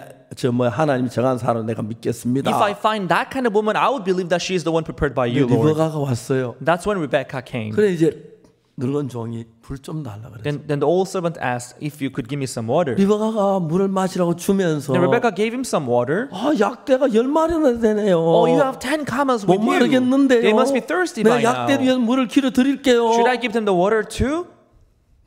하나님이 정한 사람 내가 믿겠습니다. if I find that kind of woman, I would believe that she is the one prepared by you, Lord. 리버가가 왔어요. That's when Rebecca came. 그래 이제 늙은 종이 불 좀 달라 그랬어요. Then the old servant asked if you could give me some water. 리버가가 물을 마시라고 주면서 Then Rebecca gave him some water. 아 약대가 10마리나 되네요. Oh, you have 10 camels 못 with you. 마르겠는데요. They must be thirsty by 내가 약대를 now. 위해서 물을 길어 드릴게요. Should I give them the water too?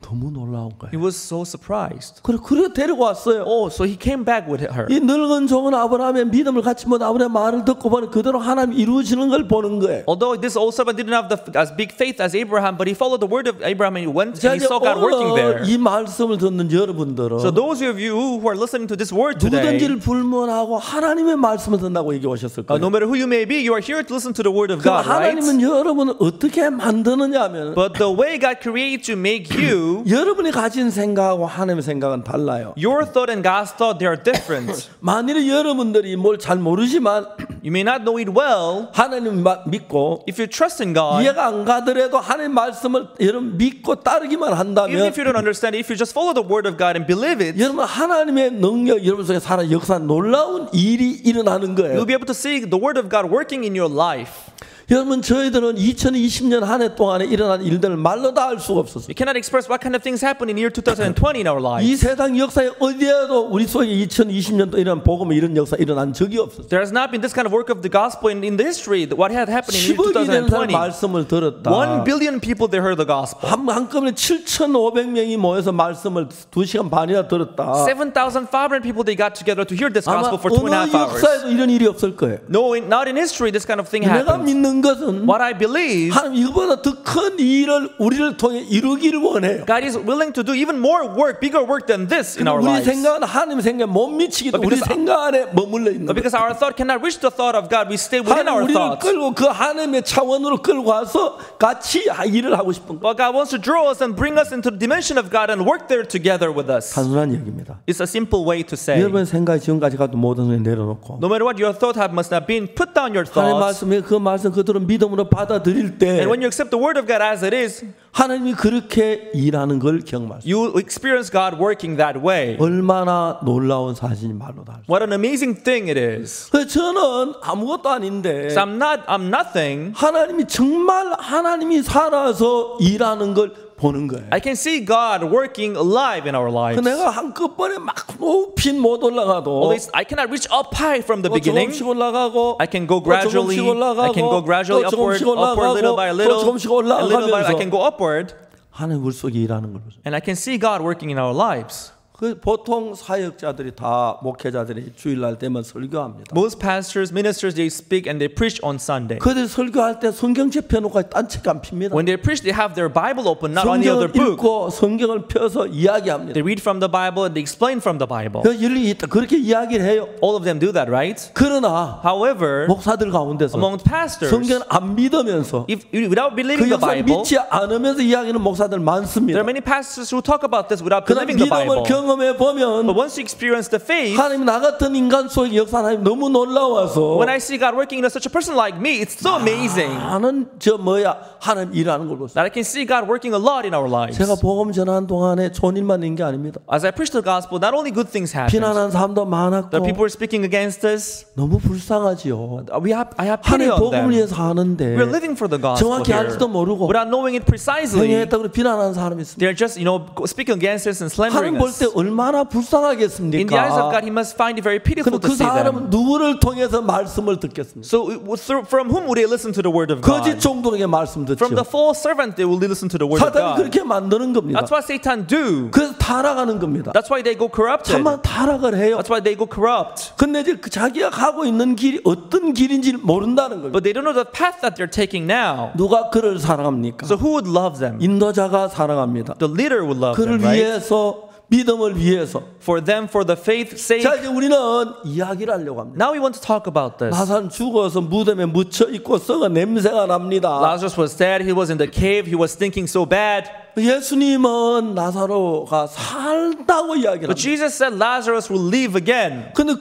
너무 놀라운 거예요. He was so surprised. 그래 데리고 왔어요. Oh, so he came back with her. 이 늙은 종은 아브라함의 믿음을 갖지 못 아브라함의 말을 듣고 보니 그대로 하나님 이루어지는 걸 보는 거예요. Although this old servant didn't have as big faith as Abraham, but he followed the word of Abraham and he went and he saw God working there. 오늘 이 말씀을 듣는 여러분들은 So those of you who are listening to this word today, 누구든지를 불문하고 하나님의 말씀을 듣는다고 여기 오셨을 거예요. no matter who you may be, you are here to listen to the word of 그럼 God, right? 하나님은 여러분을 어떻게 만드느냐 하면 But the way God created to make you, 여러분이 가진 생각하고 하나님의 생각은 달라요. your thought and God's thought, they are different. 만일에 여러분들이 뭘 잘 모르지만 You may not know it well. 하나님 믿고 If you trust in God, 이해가 안 가더라도 하나님 말씀을 여러분 믿고 따르기만 even 한다면 if you don't understand it, if you just follow the word of God and believe it, 여러분 하나님의 능력 여러분 속에 살아 역사 놀라운 일이 일어나는 거예요. you'll be able to see the word of God working in your life. 여러분 저희들은 2020년 한 해 동안에 일어난 일들을 말로 다 알 수가 없었어요. We cannot express what kind of things happened in year 2020 in our 이 lives. 세상 역사에 어디에도 우리 속에 2020년도 이런 복음 이런 역사 일어난 적이 없었어요. There has not been this kind of work of the gospel in the history. What had happened in year 10억이 되는 사람 2020? 말씀을 들었다. 1 billion people they heard the gospel. 한꺼번에 7,500명이 모여서 말씀을 2시간 반이나 들었다. 7,500 people they got together to hear this 아마 gospel for 어느 2.5 hours. 역사에도 이런 일이 없을 거예요. No, not in history this kind of thing 내가 happened. 믿는 것은 What I believe, 하나님 이거보다 더 큰 일을 우리를 통해 이루기를 원해요. God is willing to do even more work, bigger work than this in our 우리 lives. 생각은 하나님 생각에 못 미치기 때문에 우리 because 생각 안에 머물러 있는 But 거예요. because our thought cannot reach the thought of God, we stay within 하나님 our 우리를 thoughts. 끌고 그 하나님의 차원으로 끌고 와서 같이 일을 하고 싶은 거예요. But God wants to draw us and bring us into the dimension of God and work there together with us. 단순한 얘기입니다. It's a simple way to say. 여러분 생각이 지금까지 가도 모든 걸 내려놓고 No matter what your thought must have been, put down your 하나님 thoughts. 말씀에 그 말씀 그대로 믿음으로 받아들일 때 And when you accept the word of God as it is, 하나님이 그렇게 일하는 걸 경험할 수 있어요. you experience God working that way. 얼마나 놀라운 사실이 말로 다. What an amazing thing it is. 그래서 저는 아무것도 아닌데 So I'm nothing. 하나님이 정말 하나님이 살아서 일하는 걸 보는 거예요. I can see God working alive in our lives. 내가 한꺼번에 막 높이 못 올라가도 Always, I cannot reach up high from the beginning. 조금씩 올라가고 I can go 또 gradually. 조금씩 올라가고 I can go gradually 또 upward, 조금씩 upward, little by 올라가고 또 little, 조금씩 and little by I 올라가면서 can go upward. 하나님 우리 속에 일하는 걸 보죠. And I can see God working in our lives. 그 보통 사역자들이 다 목회자들이 주일날 되면 설교합니다. Most pastors, ministers, they speak and they preach on Sunday. 그들 설교할 때 성경책 펴놓고 딴책 안 핍니다. When they preach, they have their Bible open, not any other 성경을 book. 읽고 성경을 펴서 이야기합니다. They read from the Bible and they explain from the Bible. 그 일리 있다. 그렇게 이야기를 해요. All of them do that, right? 그러나 However, 목사들 가운데서 among pastors, 성경을 안 믿으면서 without 그 believing the 역사를 Bible, 믿지 않으면서 이야기하는 목사들 there 많습니다. are many pastors who talk about this without 그러나 believing the 믿음을 Bible. 경험해 보면 But once you experience the faith, 하나님 나 같은 인간 속에 역사하나님 너무 놀라워서 when I see God working in such a person like me, it's so amazing 나는 하나님 일하는 걸 보세요. that I can see God working a lot in our lives. 제가 복음 전하는 동안에 좋은 일만 있는 게 아닙니다. As I preach the gospel, not only good things happen. 비난하는 사람도 많았고 The people were speaking against us. 너무 불쌍하지요. I have pity 하나님 on 복음을 them. 위해서 하는데 We're living for the gospel 정확히 here 알지도 모르고 without knowing it precisely. 행했다고 비난하는 사람이 있습니다. They're just, speaking against us and slandering 하나님 볼 us. 때 얼마나 In the eyes of 불쌍하겠습니까? God, He must find it very pitiful 그 to see them. 사람은 누구를 통해서 말씀을 듣겠습니까? So, from whom would they listen to the word of 거짓 God? 종들에게 말씀 듣죠. From the false servant, they will listen to the word of 사단이 God. 그렇게 만드는 겁니다. That's what Satan do. 그래서 타락하는 겁니다. That's why they go corrupted. 참만 타락을 해요. That's why they go corrupt. 근데 이제 자기가 가고 있는 길이 어떤 길인지 모른다는 겁니다. But they don't know the path that they're taking now. 누가 그를 사랑합니까? So who would love them? 인도자가 사랑합니다. The leader would love 그를 them, right? 위해서 믿음을 위해서. For them, for the faith's sake. 자 이제 우리는 이야기를 하려고 합니다. Now we want to talk about this. 나사는 죽어서 무덤에 묻혀 있고 썩어 냄새가 납니다. Lazarus was dead. He was in the cave. He was stinking so bad. 예수님은 나사로가 살다고 이야기를 But 합니다. Jesus said Lazarus will live again. 근데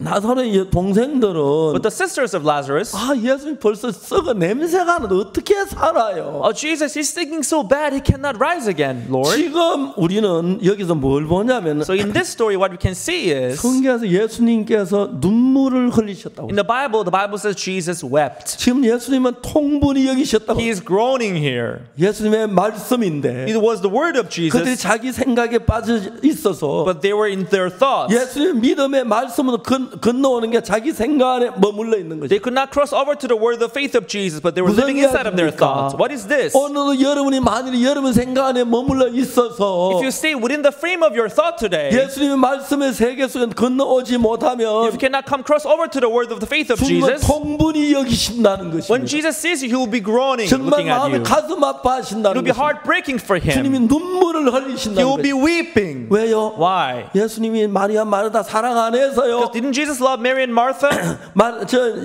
나사로의 동생들은 But the sisters of Lazarus, 예수님 벌써 썩어 냄새가 나는데 어떻게 살아요? oh Jesus, he's stinking so bad he cannot rise again, Lord. 지금 우리는 여기서 뭘 보냐면 So in this story, what we can see is 성경에서 예수님께서 눈물을 흘리셨다고. in the Bible says Jesus wept. 지금 예수님은 통분히 여기셨다고. He is groaning here. 예수님의 말씀인데 It was the word of 그들이 Jesus, 자기 생각에 빠져 있어서 but they were in their thoughts. 예수님 믿음의 말씀으로 건너오는 게 자기 생각에 머물러 있는 거죠. They could not cross over to the word of faith of Jesus, but they were 무슨 living inside of their 이야기입니까? thoughts. What is this? 오늘도 여러분이 만일 여러분 생각 안에 머물러 있어서 If you stay within the frame of your thought today, 예수님의 말씀의 세계 속에 건너오지 못하면 if you cannot come cross over to the word of the faith of 주님은 Jesus, 통분히 여기신다는 when 것입니다. Jesus sees you, he will be groaning, 정말 looking at 마음에 you. 가슴 It 아파하신다는 will be 것입니다. heartbreaking for him. 주님이 눈물을 He 흘리신다는 will be 거예요. weeping. 왜요? Why? 예수님이 마리아 마르다 사랑 안 해서요. Didn't Jesus love Mary and Martha?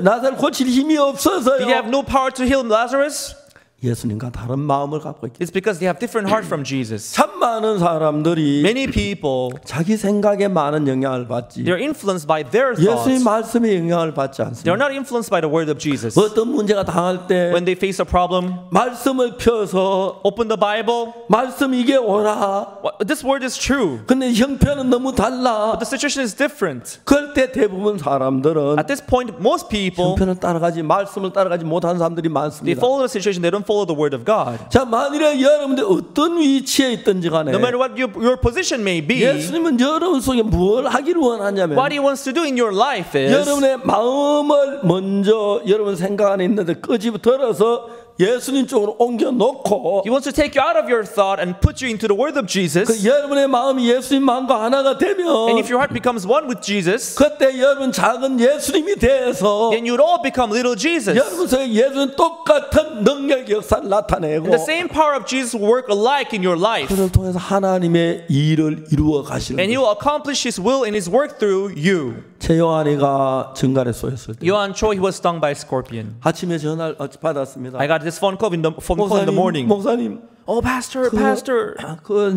나사를 고칠 힘이 없어서요. Did he have no power to heal Lazarus? 예수님과 다른 마음을 갖고 있기. It's because they have different heart from Jesus. 참 많은 사람들이 Many people, 자기 생각에 많은 영향을 받지. they're influenced by their 예수님 thoughts. 말씀에 영향을 받지 They're 않습니다. not influenced by the word of Jesus. 어떤 문제가 당할 때 When they face a problem, 말씀을 펴서 open the Bible. 말씀 이게 오라. This word is true. 근데 형편은 너무 달라. But the situation is different. 그럴 때 대부분 사람들은 At this point, most people, 형편을 따라가지 말씀을 따라가지 못하는 사람들이 they 많습니다. follow the situation, they don't follow the word of God. 자, 만일에 여러분들 어떤 위치에 있든지 간에 No matter what your position may be, 예수님은 여러분 속에 뭘 하기를 원하냐면 what he wants to do in your life is 여러분의 마음을 먼저 여러분 생각 안에 있는데 끄집어들어서 예수님 쪽으로 옮겨 놓고 he wants to take you out of your thought and put you into the word of Jesus. 그 여러분의 마음이 예수님 마음과 하나가 되면 And if your heart becomes one with Jesus, 그때 여러분 작은 예수님이 돼서 then you'd all become little Jesus. 여러분 속에 예수님 똑같은 능력 역사를 나타내고 And the same power of Jesus will work alike in your life. 그를 통해서 하나님의 일을 이루어 가시는 And he 거예요. will accomplish his will and his work through you. 최요한이가 증갈에 쏘였을 때 Yohan Cho, he was stung by a scorpion. 아침에 전화를 받았습니다. I got this phone call in the morning. 목사님, Oh, pastor, pastor.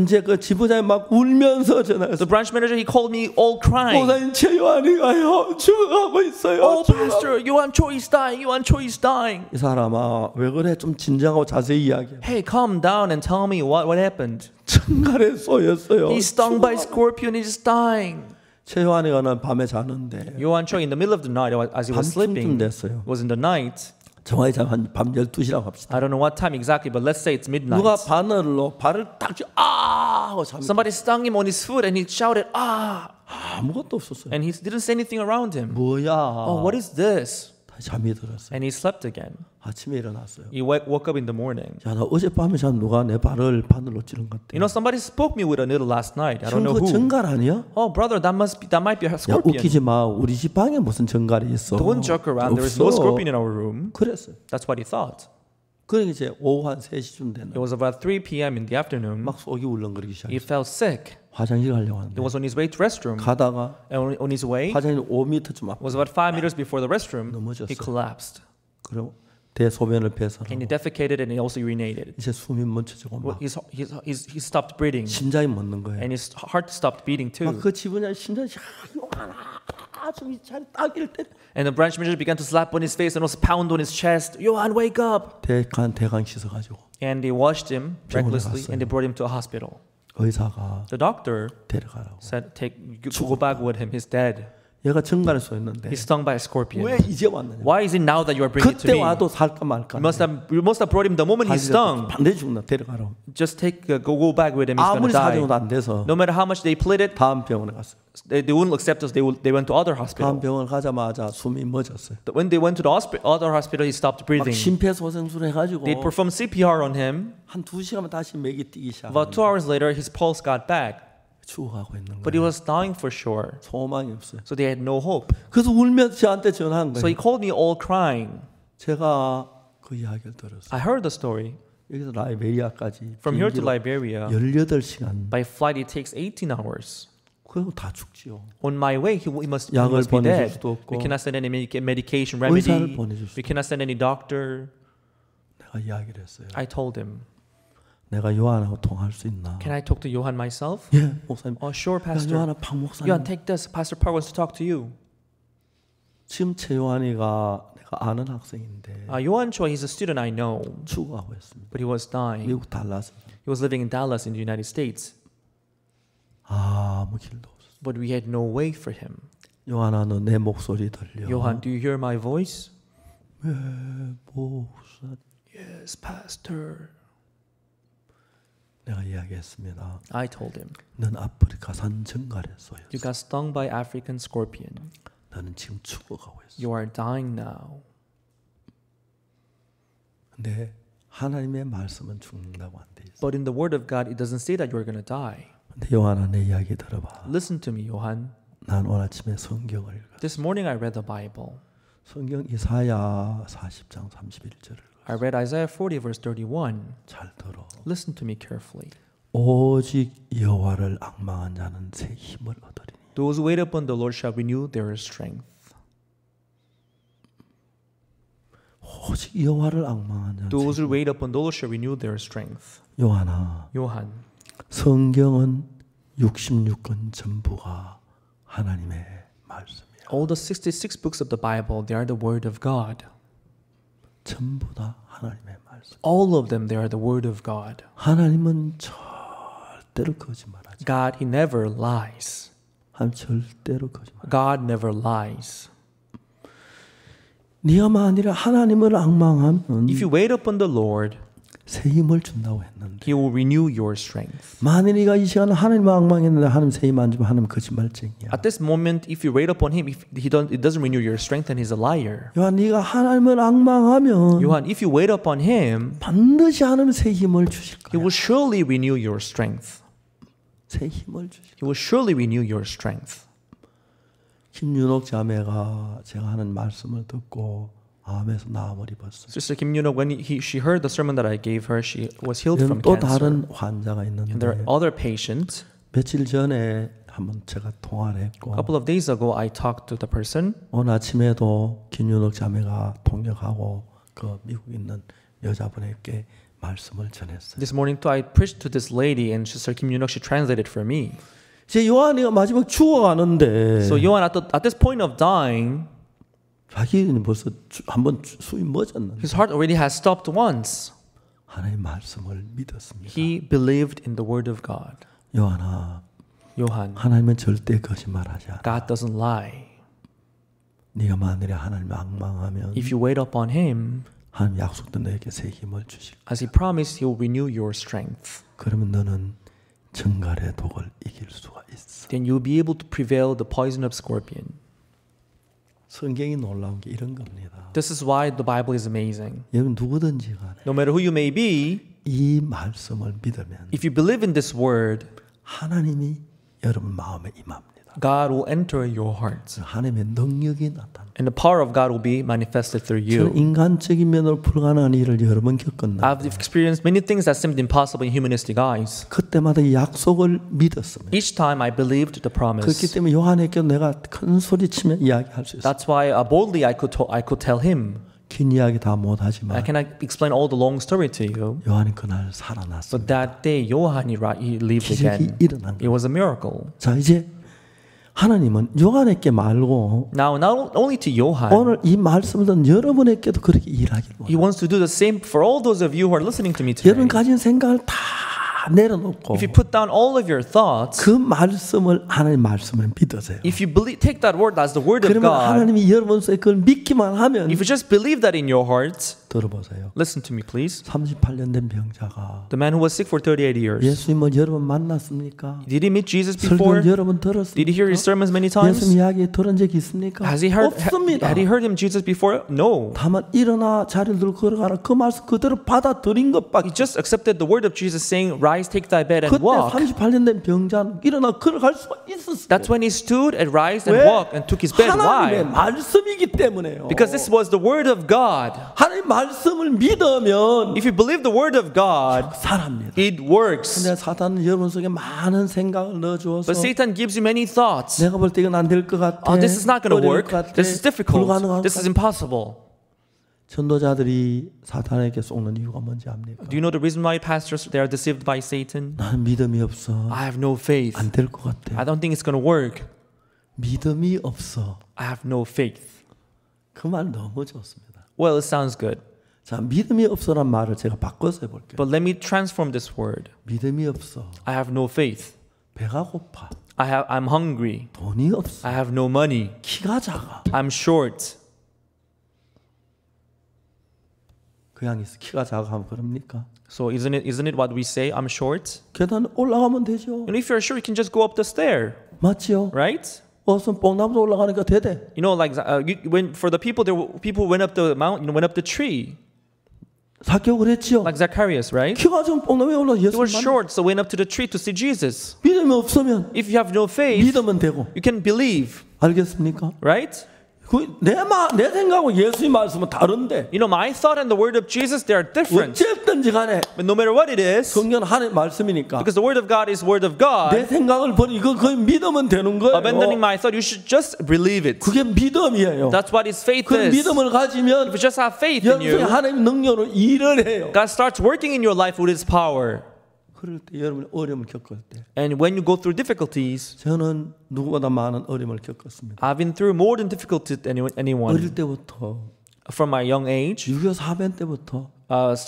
이제 그 지부장이 막 울면서 전화했어요. The branch manager, he called me all crying. 목사님, 최요한이가요 죽어가고 있어요. Oh, pastor, Yohan Cho is dying. Yohan Cho is dying. 이 사람아, 왜 그래? 좀 진정하고 자세히 이야기해. Hey, calm down and tell me what happened. 증갈에 쏘였어요. He's stung by a scorpion. He's dying. 최요한이가 는 밤에 자는데 Yohan Cho, in the middle of the night, as he was 밤쯤 sleeping, 됐어요. it was in the night. 정확히 밤 12시라고 합시다. I don't know what time exactly, but let's say it's midnight. 누가 바늘로 발을 딱 하고 잠 Somebody stung him on his foot and he shouted, ah! 아무것도 없었어요. And he didn't say anything around him. 뭐야? Oh, what is this? 잠이 들었어요. And he slept again. 아침에 일어났어요. He woke up in the morning. 야, 나 어젯밤에 참 누가 내 발을 바늘로 찌른 것 같아. You know, somebody spoke me with a needle last night. I don't know 그 who. 정갈 아니야? Oh, brother, that might be a 야, scorpion. 웃기지 마. 우리 집 방에 무슨 정갈이 있어? Don't joke around. There was no scorpion in our room. 그랬어요. That's what he thought. 그러니까 이제 오후 한 3시쯤 됐나. It was about 3 p.m. in the afternoon. 막 속이 울렁거리기 He 시작했어요. felt sick. 화장실 가려고 He 하는데 was on his way to restroom. 가다가 And on his way, 화장실 5m쯤 앞 was about 5 meters before the restroom. 넘어졌어요. He collapsed. 그리고 대소변을 배설하고 And he defecated and he also urinated. 이제 숨이 멈춰지고 막 He stopped breathing. 심장이 멎는 거예요. And his heart stopped beating too. 막 그 지분이 심장이 숨이 잘 따길 때 And the branch manager began to slap on his face and also pound on his chest. Johan, wake up! 대강 씻어가지고 And they washed him recklessly 갔어요. and they brought him to a hospital. 의사가 The doctor 데려가라고. said, go back with him. He's dead. 얘가 정갈을 쏘였는데 He's stung by a scorpion. 왜 이제 왔느냐? Why is it now that you are bringing it to 그때 me? 와도 살까 말까. You must have brought him the moment he stung. 반드시 죽나 데려가라고. Just go back with him. He's 아무리 gonna 사정도 die. 안 돼서 No matter how much they pleaded, 다음 병원에 갔어요. they wouldn't accept us. They went to other 다음 hospital. 병원 가자마자 숨이 멎었어요. When they went to the other hospital, he stopped 막 breathing. 심폐소생술 해가지고 They performed CPR on him. 한 2시간만 다시 맥이 뛰기 About 시작했어요. 2 hours later, his pulse got back. 죽어가고 있는 But he 거예요. was dying for sure. 소망이 없어요. So they had no hope. 그래서 울면서 저한테 전화한 So he 거예요. called me all crying. 제가 그 이야기를 들었어요. I heard the story. 여기서 라이베리아까지 From here to 비행기로 Liberia, 18시간. by flight, it takes 18 hours. 그리고 다 죽지요. On my way, he must 약을 be 보내줄 dead. 수도 없고 We cannot send any medication 의사를 remedy. 보내줄 We 수도 cannot send any doctor. 내가 이야기를 했어요. I told him, 내가 요한하고 통화할 수 있나? can I talk to Johan myself? 예, 목사님. Oh, sure, 야, Pastor. 요한아, 박 목사님. Johan, take this. Pastor Park wants to talk to you. 지금 최요한이가 내가 아는 학생인데 Johan Choi, he's a student I know, 죽어가고 있습니다. but he was dying. 미국 달라스. He was living in Dallas in the United States, 아무 길도 없어. but we had no way for him. 요한아, 너 내 목소리 들려? Johan, do you hear my voice? 목사. Yes, Pastor. 내가 이야기했습니다. I told him, 넌 아프리카산 정갈에 쏘였어. you got stung by African scorpion. 너는 지금 죽어가고 있어. You are dying now. 근데 하나님의 말씀은 죽는다고 안 돼 있어. But in the Word of God, it doesn't say that you're going to die. 근데 요한아, 내 이야기 들어봐. Listen to me, Johan. 난 오늘 아침에 성경을 읽었어. This morning I read the Bible. 성경 이사야 40장 31절을 I read Isaiah 40 verse 31. 잘 들어. Listen to me carefully. 오직 여호와를 앙망한 자는 새 힘을 얻으리니. Those who wait upon the Lord shall renew their strength. 오직 여호와를 앙망한 자는 Those 새 who wait upon the Lord shall renew their strength. 요한아, Johan, 성경은 66권 전부가 하나님의 말씀이야. all the 66 books of the Bible, they are the Word of God. 전부 다 하나님의 말씀. All of them, they are the Word of God. 하나님은 절대로 거짓말하지. God, He never lies. 하나님 절대로 거짓말. God never lies. 네가 만일 하나님을 앙망하면 If you wait upon the Lord, 새 힘을 준다고 했는데 He will renew your strength. 만일 네가 이 시간에 하나님을 앙망했는데 하나님 새 힘 안 주면 하나님 거짓말쟁이야. At this moment, if you wait upon Him, if it doesn't renew your strength, then He's a liar. 요한 네가 하나님을 앙망하면 Johan, if you wait upon Him, 반드시 하나님 새 힘을 주실 He 거야. will surely renew your strength. 새 힘을 주실 거야. He will surely renew your strength. 김윤옥 자매가 제가 하는 말씀을 듣고 암에서 나음을 입었어요. Sister Kim Yoon-ok, when she heard the sermon that I gave her, she was healed from 또 cancer. 다른 환자가 And there 있는데 are other patients. 며칠 전에 한번 제가 통화를 했고 A couple of days ago, I talked to the person. 오늘 아침에도 김윤옥 자매가 통역하고 그 미국에 있는 여자분에게 말씀을 전했어요. This morning too, I preached to this lady, and Sister Kim Yoon-ok, she translated for me. 이제 요한이가 마지막 죽어가는데 So Johan, at this point of dying, 자기는 벌써 한번 수이 멎었는데 his heart already has stopped once. 하나님의 말씀을 믿었습니다. He believed in the word of God. 요한아, Johan, 하나님은 절대 거짓말하지 않아. God doesn't lie. 네가 만일에 하나님을 앙망하면 If you wait upon Him, 하나님 약속도 너에게 새 힘을 주실 거야. as He promised, He will renew your strength. 그러면 너는 정갈의 독을 이길 수가 있어. Then you'll be able to prevail the poison of scorpion. 성경이 놀라운 게 이런 겁니다. This is why the Bible is amazing. 여러분 누구든지 간에 No matter who you may be, 이 말씀을 믿으면 if you believe in this word, 하나님이 여러분 마음에 임합니다. God will enter your heart. 하나님의 능력이 나타납니다. And the power of God will be manifested through 저는 you. 인간적인 면으로 불가능한 일을 여러 번 겪었는데 I've experienced many things that seemed impossible in humanistic eyes. 그때마다 이 약속을 믿었습니다. Each time I believed the 그렇기 promise. 때문에 요한에게 내가 큰 소리치며 이야기할 수 있어요. That's why boldly I could tell him. 긴 이야기 다 I 못하지만 cannot explain all the long story to you. 요한이 그날 살아났습니다. But that day, Johann, he lived 기적이 again. 일어난 It was a miracle. 자 이제 하나님은 요한에게 말고 Now, not only to Johann, 오늘 이 말씀을 듣는 여러분에게도 그렇게 일하기를 he 원합니다. wants to do the same for all those of you who are listening to me 여러분 today. 가진 생각을 다 내려놓고 If you put down all of your thoughts, 그 말씀을 하나님 말씀을 믿으세요. if you take that word as the word of 그러면 God, 하나님이 여러분 속에 그걸 믿기만 하면 if you just believe that in your heart, 들어보세요. listen to me, please. 38년 된 병자가 The man who was sick for 38 years, 예수님을 여러 번 만났습니까? did he meet Jesus before? 설교 여러 번 Did he hear his 들었습니까? sermons many 예수님 times? 이야기 들은 적이 있습니까? Has he heard? 없습니다. Had he heard him Jesus before? No. 다만 일어나 자리를 들고 걸어가라 그 말씀 그대로 받아들인 것밖에. He just accepted the word of Jesus, saying, "Rise, take thy bed, and 그때 walk." 38년 된 병자는 일어나 걸어갈 수가 있었어요. That's when he stood and rise and 왜? walk and took his bed. 하나님의 Why? 말씀이기 때문에요. Because this was the word of God. 하나님 말씀을 믿으면 If you believe the word of God, 살합니다. it works. 근데 사탄은 여러분 속에 많은 생각을 넣어주어서 But Satan gives you many thoughts. 내가 볼 때 이건 안 될 것 같아. Oh, this is not going to 어려울 work. 것 같아. This is difficult. 불가능한 This 것 is 같아. impossible. 전도자들이 사탄에게 속는 이유가 뭔지 압니까? Do you know the reason why pastors they are deceived by Satan? 나는 믿음이 없어. I have no faith. 안 될 것 같아. I don't think it's going to work. 믿음이 없어. I have no faith. 그 말 너무 좋습니다. Well, it sounds good. 자, 믿음이 없어란 말을 제가 바꿔서 해볼게요. But let me transform this word. 믿음이 없어. I have no faith. 배가 고파. I'm hungry. 돈이 없어. I have no money. 키가 작아. I'm short. 그냥 키가 작아 하면 그럽니까? So isn't it what we say? I'm short. 계단 올라가면 되죠. And if you're short, you can just go up the stair, 맞지요? right? 어선 뽕나무도 올라가니까 되대. You know, like when for the people, there were people who went up the mountain, went up the tree, 사개오 그랬지요. like Zacharias, right? 키가 좀 뽕나무에 올라 They 예수 were 만 short, so went up to the tree to see Jesus. 믿음이 없으면 If you have no faith, 믿으면 되고. you can believe, 알겠습니까? right? 내 생각하고 예수의 말씀은 다른데 You know, my thought and the word of Jesus, they are different. 어쨌든지 간에 But no matter what it is, 성경은 하나님 말씀이니까 because the word of God is word of 내 God, 생각을 버리고 이거 거의 믿으면 되는 거예요. abandoning my thought, you should just believe it. 그게 믿음이에요. That's what his faith 그 is. 믿음을 가지면 If you just have faith in 연속에 you, 하나님 능력으로 일을 해요. God starts working in your life with his power. 그럴 때 여러분이 어려움을 겪을 때 And when you go through difficulties, 저는 누구보다 많은 어려움을 겪었습니다. I've been through more than difficulty than anyone. 어릴 때부터 From my young age, 6.25 사변 때부터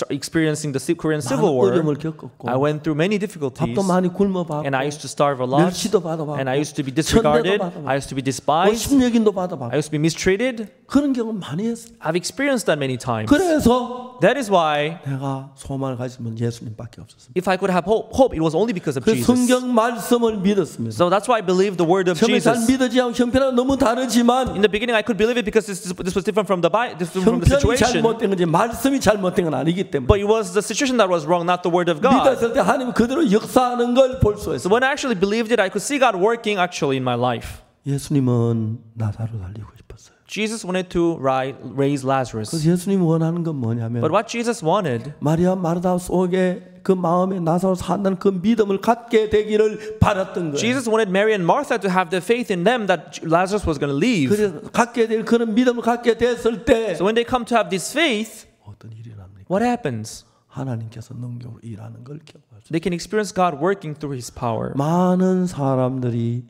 experiencing the Korean 많은 Civil War, 어려움을 겪었고 I went through many difficulties, 밥도 많이 굶어봤고 and I used to starve a lot, 멸시도 받아봤고 and I used to be disregarded, 천대도 받아봤고 I used to be despised, 심려긴도 I 받아봤고 used to be mistreated. 그런 경험 많이 했어요. I've experienced that many times. 그래서 That is why, 내가 소망을 가지면 예수님밖에 없었습니다. if I could have hope, it was only because of 그 Jesus. 성경 말씀을 믿었습니다. So that's why I believe the word of 처음에 잘 Jesus. 믿어지 않고 형편은 너무 다르지만 In the beginning, I could believe it because this was different from the from the 형편이 situation. 잘못된 건지 말씀이 잘못된 건 아니기 때문에 But it was the situation that was wrong, not the word of God. 믿었을 때 하나님 그대로 역사하는 걸 볼 수 So 있어요. when I actually believed it, I could see God working actually in my life. 예수님은 나사로 살리고 싶었어요. Jesus wanted to raise Lazarus. 그래서 예수님이 원하는 건 뭐냐면 But what Jesus wanted, 마리아 마르다 속에 그 마음에 나사로 산다는 그 믿음을 갖게 되기를 바랐던 거예요. Jesus wanted Mary and Martha to have the faith in them that Lazarus was going to leave. 그래서 갖게 될 그런 믿음을 갖게 됐을 때 So when they come to have this faith, 어떤 일이 납니까? what happens? 하나님께서 능력으로 일하는 걸 경험할 수 They can experience God working through His power. 많은 사람들이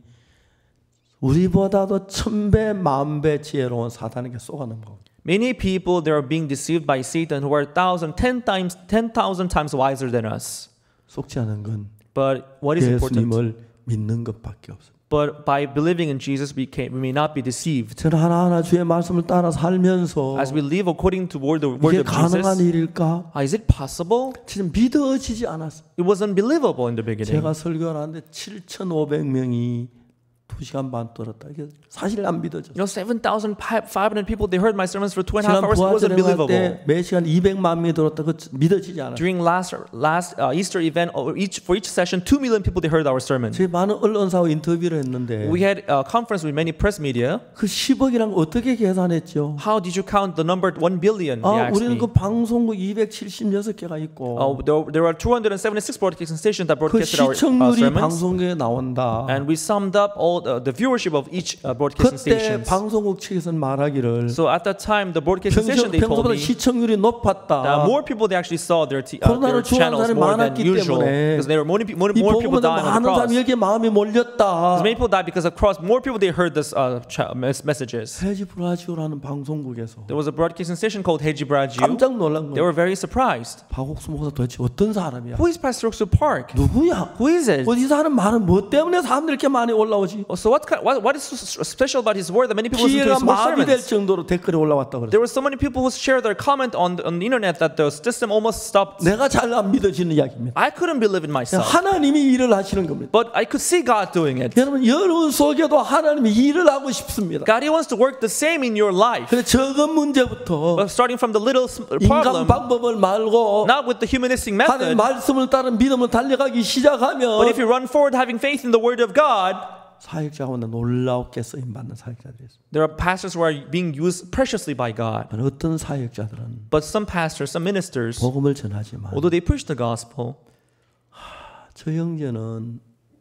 우리보다도 1000배, 10,000배 지혜로운 사탄에게 속아는 겁니다. Many people, they are being deceived by Satan who are 10,000 times wiser than us. 속지 않은 건 But what is important? 예수님을 믿는 것밖에 없습니다. But by believing in Jesus, we may not be deceived. 저는 하나하나 주의 말씀을 따라 살면서 As we live according to the word 이게 of 가능한 Jesus, 일일까? is it possible? 진짜 믿어지지 않았어요. It was unbelievable in the beginning. 제가 설교를 하는데 7,500명이 2시간 반 들었다. 이게 사실 안 믿어져. 7,500 people, they heard my sermons for 2.5 지난 hours. It wasn't 부활절 believable. 때 매 시간 200만 명이 들었다. 그 믿어지지 않아요. During last Easter event, for each session, 2 million people, they heard our sermon. 저희 많은 언론사와 인터뷰를 했는데 We had a conference with many press media. 그 10억이란 거 어떻게 계산했죠? How did you count the number 1 billion? They asked 우리는 me. 그 방송국 276개가 있고 There are 276 broadcasting stations that 그 broadcasted our 시청률이 sermons. 방송국에 나온다. And we summed up all the viewership of each broadcasting 그때 stations. 방송국 측에서는 말하기를 So at that time, the broadcasting station, they told 평소보다 me 시청률이 that 높았다. more people they actually saw their 코로나로 channels 죽은 사람이 more than 많았기 usual 때문에 because there were more 이 people 복음에 dying on 많은 the 사람이 cross. 여기에 마음이 몰렸다. Many people died because across more people they heard this messages. 헤지 브라지오라는 방송국에서 There was a broadcasting station called Heji Brajiu. 깜짝 놀란 They 거예요. were very surprised. 박옥수 목사 도대체 어떤 사람이야? Who is Pastor Oksu Park? 누구야? Who is it? 어디 사람 많은 뭐 때문에 사람들이 이렇게 많이 올라오지? So what is so special about his word that many people listen to 기회가 his more 마비될 sermons? 정도로 댓글이 올라왔다 그랬어. There were so many people who shared their comment on the internet that the system almost stopped. 내가 잘 안 믿어지는 이야기입니다. I couldn't believe it myself. 하나님이 일을 하시는 겁니다. But I could see God doing it. 여러분 여러분 속에도 하나님이 일을 하고 싶습니다. God, He wants to work the same in your life. 그래서 적은 문제부터 But starting from the little 인간 problem, 방법을 말고 not with the humanistic 하나님 method, 말씀을 따른 믿음을 달려가기 but 시작하면 if you run forward having faith in the Word of God, 사역자 가운데 놀랍게 쓰임 받는 사역자들이 있습니다. there are pastors who are being used preciously by God. 어떤 사역자들은 But some pastors, some ministers, 복음을 전하지만 although they preach the gospel, 저 형제는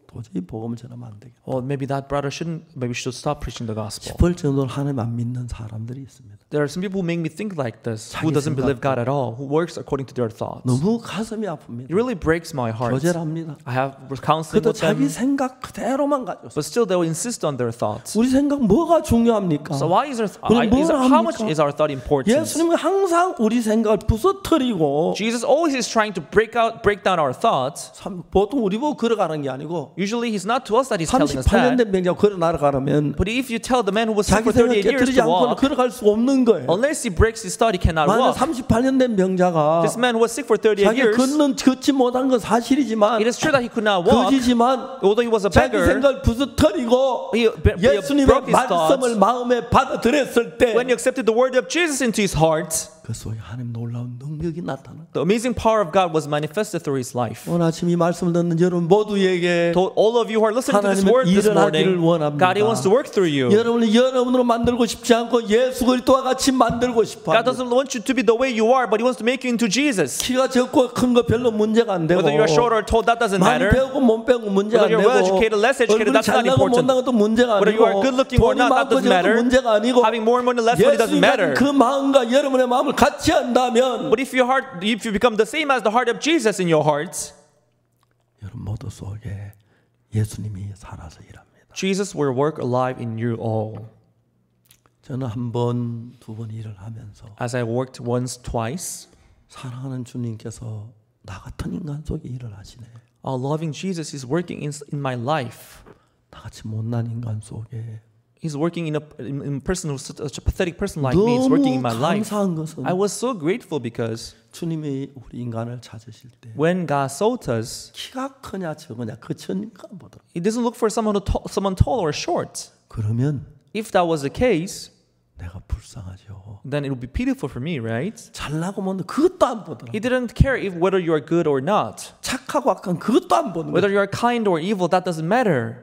도저히 복음을 전하면 안 되겠다 well, maybe that brother maybe should stop preaching the gospel. 싶을 정도로 하나님 안 믿는 사람들이 있습니다. There are some people who make me think like this, who doesn't believe God at all, who works according to their thoughts. 너무 가슴이 아픕니다. It really breaks my heart. 거절합니다. I have counseling 그래도 with them, 자기 생각 그대로만 가지고 but still they will insist on their thoughts. 우리 생각 뭐가 중요합니까? So why is 우리는 뭘 how much 합니까? is our thought important? 예수님은 항상 우리 생각을 부서뜨리고 Jesus always is trying to break down our thoughts. 보통 우리 보고 걸어가는 게 아니고 Usually he's not to us that he's telling us 38년 that. 된 병자가 걸어 나가라면 But if you tell the man who was sick 자기 for 생각 38 years 깨뜨리지 to 않고는 walk, 걸어갈 수 없는 거예요. unless he breaks his thought, he cannot 만약 walk. 38년 된 병자가 This man who was sick for 38 자기 years, 걷지 못한 건 사실이지만 it is true that he could not walk. 거지지만 Although he was a 자기 beggar, 생각을 부서뜨리고 he 예수님의 broke his 말씀을 thoughts. 마음에 받아들였을 때 When he accepted the word of Jesus into his heart, 그 속에 하나님 놀라운 능력이 나타나. the amazing power of God was manifested through his life. 오늘 아침 이 말씀을 듣는 여러분 모두에게 To all of you who are listening to this 하나님은 word this 일을 하기를 morning, 원합니다. God, He wants to work through you. 여러분을 여러분으로 만들고 싶지 않고 예수 그리스도와 같이 만들고 싶어. God doesn't want you to be the way you are, but He wants to make you into Jesus. 키가 적고 큰 거 별로 문제가 안 되고 Whether you are short or tall, that doesn't 많이 matter. 배우고 못 배우고 문제가 안 Whether 되고 you're well educated, less educated, 얼굴이 that's not 잘나고 important. 못나고 또 문제가 Whether 아니고 you are good looking or 돈이 not, that 많고 doesn't 적어도 matter. 문제가 아니고 Having more money, less money doesn't 예수님이 matter. 가진 그 마음과 여러분의 마음을 같이 한다면 But if you become the same as the heart of Jesus in your hearts, 여러분 모두 속에 예수님이 살아서 일합니다. Jesus will work alive in you all. 저는 한 번, 두 번 일을 하면서 As I worked once, twice, 사랑하는 주님께서 나 같은 인간 속에 일을 하시네. our loving Jesus is working in my life. 나같이 못난 인간 속에 He's working in a person who's such a pathetic person like me. He's working in 너무 my life. 감사한 것은 I was so grateful because 주님이 우리 인간을 찾으실 때 when God sought us, 키가 크냐 적으냐 그 전까 보더라. He doesn't look for someone tall or short. 그러면 If that was the case, 내가 불쌍하죠. then it would be pitiful for me, right? 잘나고 못나 그것도 안 보더라. He didn't care whether you are good or not. 착하고 악한 그것도 안 보는 Whether 거야. you are kind or evil, that doesn't matter.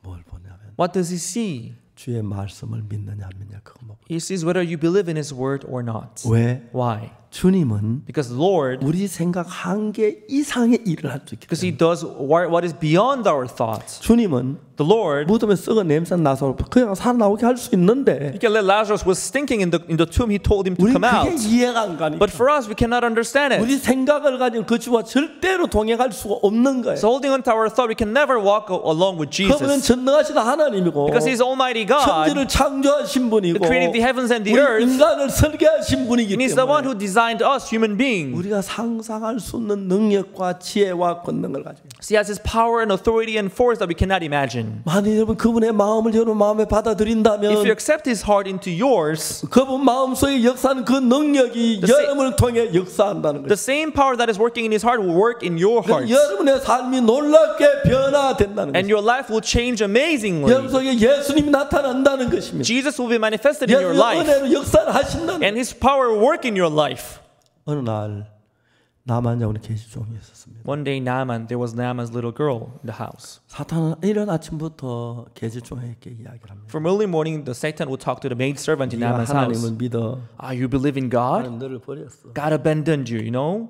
뭘 보냐면 What does He see? 주의 말씀을 믿느냐 안 믿느냐 그거 뭐. He sees whether you believe in His word or not. 왜? Why? 주님은 Because the Lord, 우리 생각 한계 이상의 일을 할 수 있기 because 때문에. He does what is beyond our thoughts. 주님은 The Lord, 무덤에 썩은 냄새 나서 그냥 살아나오게 할 수 있는데 He can let Lazarus was stinking in the tomb. He told him to 우리 come 그게 out. 이해가 안 가니까 But for us, we cannot understand it. 우리 생각을 가진 그 주와 절대로 동행할 수가 없는 거예요. So holding on to our thought, we can never walk along with 그분은 Jesus. 전능하신 하나님이고 Because He's Almighty God, 천지를 창조하신 분이고 who created the heavens and the 우리 earth, 인간을 설계하신 분이기 and He's the one who 때문에 designed us, human beings. 우리가 상상할 수 없는 능력과 지혜와 권능을 가지고 있습니다. He has His power and authority and force that we cannot imagine. 만약 여러분 그분의 마음을 여러분 마음에 받아들인다면 If you accept His heart into yours, 그분 마음속에 역사하는 그 능력이 The same- 여러분을 통해 역사한다는 the 것입니다. same power that is working in His heart will work in your heart. 여러분의 삶이 놀랍게 변화된다는 And 것입니다. your life will change amazingly. 여러분 속에 예수님이 나타난다는 것입니다. Jesus will be manifested in your 예수님의 life. 은혜로 역사를 하신다는 And His power will work in your life. 어느 날 나만 자고는 계시종이 있었습니다. One day, there was Naaman's little girl in the house. 사탄은 이른 아침부터 계시종에게 이야기를 합니다. From early morning, the Satan would talk to the maidservant in 네가 Naaman's house. 하나님을 믿어. You believe in God? 나는 너를 버렸어. God abandoned you, you know?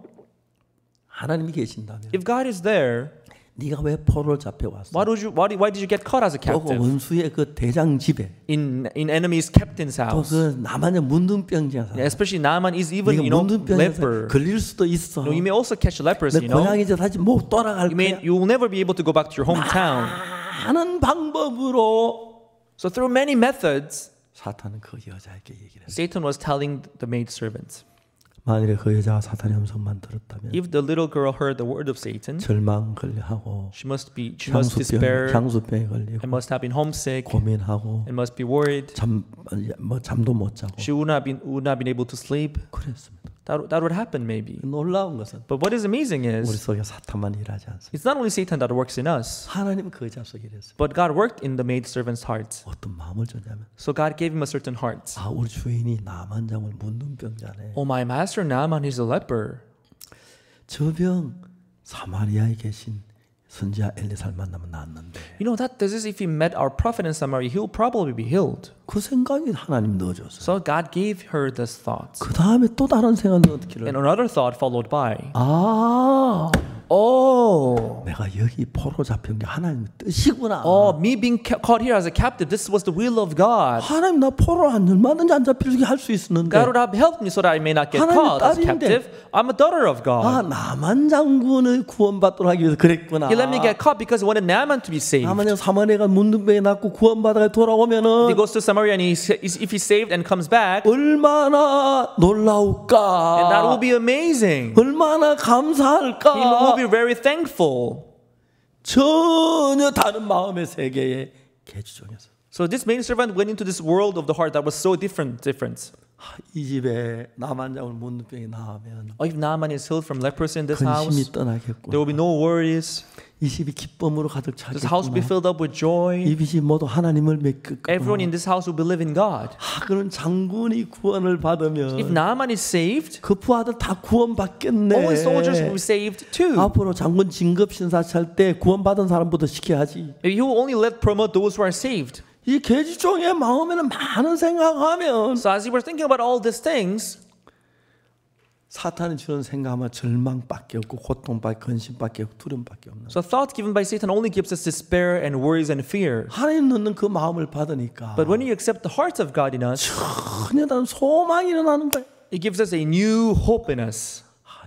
하나님이 계신다면 If God is there, 네가 왜 포로를 잡혀왔어? why did you get caught as a 또 captive 원수의 그 대장 집에 in enemy's captain's 또 house? 그 나만의 문둥병자 Especially Naaman is even, 네가 문둥병에서 leper. 걸릴 수도 있어. You may also catch leprosy, 내 you know? 고향에 이제 다시 못 돌아갈 거야. You will never be able to go back to your hometown. 많은 방법으로 So through many methods, 사탄은 그 여자에게 얘기를 했어. Satan was telling the maidservant, 만일에 그 여자가 사탄의 음성만 들었다면 if the little girl heard the word of Satan, 절망 걸려하고 she must despair 향수병에 걸리고 and must have been homesick 고민하고 and must be worried. 잠도 못 자고 She would not been able to sleep. 그랬습니다. That would happen maybe. 놀라운 것은 But what is amazing 우리 is 속에 사탄만 일하지 않습니다. it's not only Satan that works in us, 하나님은 그 여자 속에 일했습니다. but God worked in the maidservant's heart. 어떤 마음을 줬냐면 So God gave him a certain heart. 우리 주인이 나만 장을 문둥병자네. Oh, my master Naaman is a leper. 저 병 사마리아에 계신 선지자 엘리사를 만나면 낫는데 You know that this is if he met our prophet in Samaria, he'll probably be healed. 그 생각이 하나님 넣어줬어요. So God gave her this thought. 그 다음에 또 다른 생각 넣기를 And another thought followed by. 내가 여기 포로 잡힌 게 하나님의 뜻이구나. Me being caught here as a captive, this was the will of God. 하나님 나 포로 얼마든지 안 잡히게 할 수 있었는데 God would have helped me so that I may not get 하나님의 caught as a 딸인데. captive. I'm a daughter of God. 나만 장군을 구원받도록 하기 위해서 그랬구나. He let me get caught because he wanted Naaman to be saved. 나만 사마리아가 문둥병에 낳고 구원받아가 돌아오면은 He goes to Samaria and if he's saved and comes back, 얼마나 놀라울까. and that will be amazing. 얼마나 감사할까. He will be very thankful. 전혀 다른 마음의 세계에 계주종이었어. So this maidservant went into this world of the heart that was so different. 이 집에 나만 장군 문둥병이 나오면 If Naaman is healed from leprosy in this 근심이 house, 떠나겠고 there will be no worries. 이 집이 기쁨으로 가득 This house will be 차겠구나. filled up with joy. 이 집이 모두 하나님을 Everyone 믿겠구나. in this house will believe in God. 그런 장군이 구원을 If 받으면 Naaman is saved, 그 부하들 다 구원받겠네. all his soldiers will be saved too. 앞으로 장군 진급 신사치 할 때 구원받은 사람부터 시켜야지. He will only promote those who are saved. 이 계주종의 마음에는 많은 생각하면 So as you were thinking about all these things, 사탄이 주는 생각하면 절망밖에 없고 고통밖에 근심밖에 없고 두려움밖에 없는. so thoughts given by Satan only gives us despair and worries and fear. 하나님 넣는 그 마음을 받으니까 But when you accept the heart of God in us, 전혀 다른 소망이 일어나는 거예요. it gives us a new hope in us.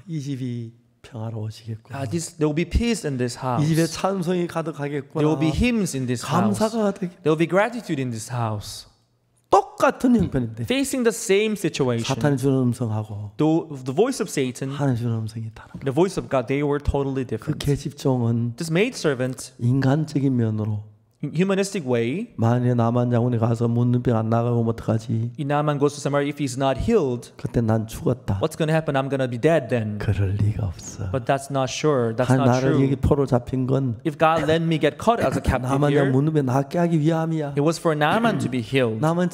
이 집이 평화로워지겠구나. There will be peace in this 이 집에 house. 찬송이 There 가득하겠구나. will be hymns in this house. 감사가 되겠. There will be gratitude in this house. 똑같은 형편인데 Facing the same situation, 사탄이 주는 음성하고 the voice of Satan, 하나님 주는 음성이 다른. the voice of God, they were totally 그 different. 계집종은 This maidservant, 인간적인 면으로 humanistic way, 만약에 나만 장군이 가서 문둥병 안 나가면 어떡하지? Naaman goes to Samaria. If he's not healed, 그때 난 죽었다. what's going to happen? I'm going to be dead then. 그럴 리가 없어. But that's not sure. That's 하나님 not 나를 여기 true. 포로 잡힌 건 If God let me get caught as a captive 나만 장 here, 문둥병 낫게 하기 위함이야. it was for Naaman to be healed. 나만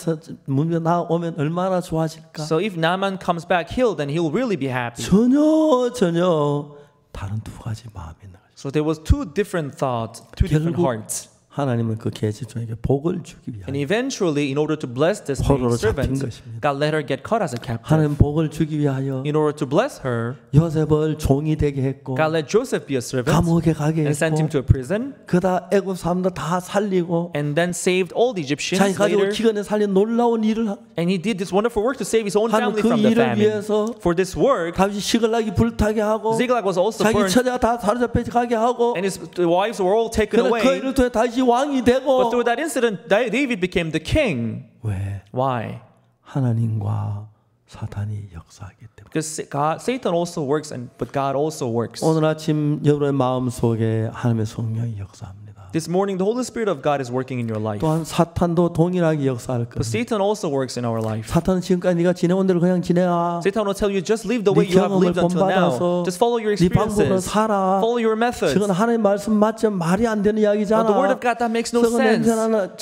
문둥병 나오면 얼마나 좋아질까? So if Naaman comes back healed, then he'll really be happy. 전혀 다른 두 가지 마음이 있는 거죠. So there was two different thoughts, two different 결국 hearts. 하나님은 그 계집종에게 복을 주기 And 위하여 eventually, in order to bless this 포로로 잡힌 servant, 것입니다. God let her get caught as a captive. 하나님 복을 주기 위하여 In order to bless her, 요셉을 종이 되게 했고 God let Joseph be a servant 감옥에 가게 and sent him 했고 to a prison, 그다 애굽 사람들 다 살리고 and then saved all the Egyptians 자기 가족을 later. 기근에 살린 놀라운 일을 And he did this wonderful work to save his own 하는 family 그 from the 일을 famine. 위해서 For this work, 다윗이 시글락이 불타게 하고 Ziklag was also 자기 burned, 처자가 다 사로잡혀 가게 하고 and his wives were all taken 그러나 그 away. 일을 통해 다윗이 왕이 But 되고 through that incident, David became the king. 왜? Why? 하나님과 사탄이 역사하기 때문에. Because Satan also works, but God also works. 오늘 아침 여러분의 마음 속에 하나님의 성령이 역사합니다. This morning, the Holy Spirit of God is working in your life. 또한 사탄도 동일하게 역사할 But 겁니다. Satan also works in our life. 사탄은 지금까지 네가 지내온 대로 그냥 지내라. Satan will tell you, just live the way 네 you have lived 경험을 until now. 본받아서 Just follow your 네 방법으로 experiences. 살아. Follow your methods. 저건 하나님 말씀 맞죠? 말이 안 되는 이야기잖아. But the word of God, that makes no 저거 sense. 냄새나는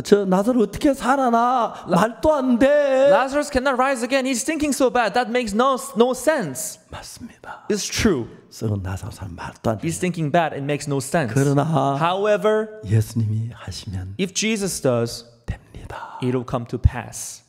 저 나사로 어떻게 살아나? 말도 안 돼. Lazarus cannot rise again. He's stinking so bad. That makes no sense. 맞습니다. It's true. 썩은 나사로 사람 말도 안 돼. He's thinking bad. It makes no sense. 그러나 However, 예수님이 하시면 if Jesus does, 됩니다. it will come to pass.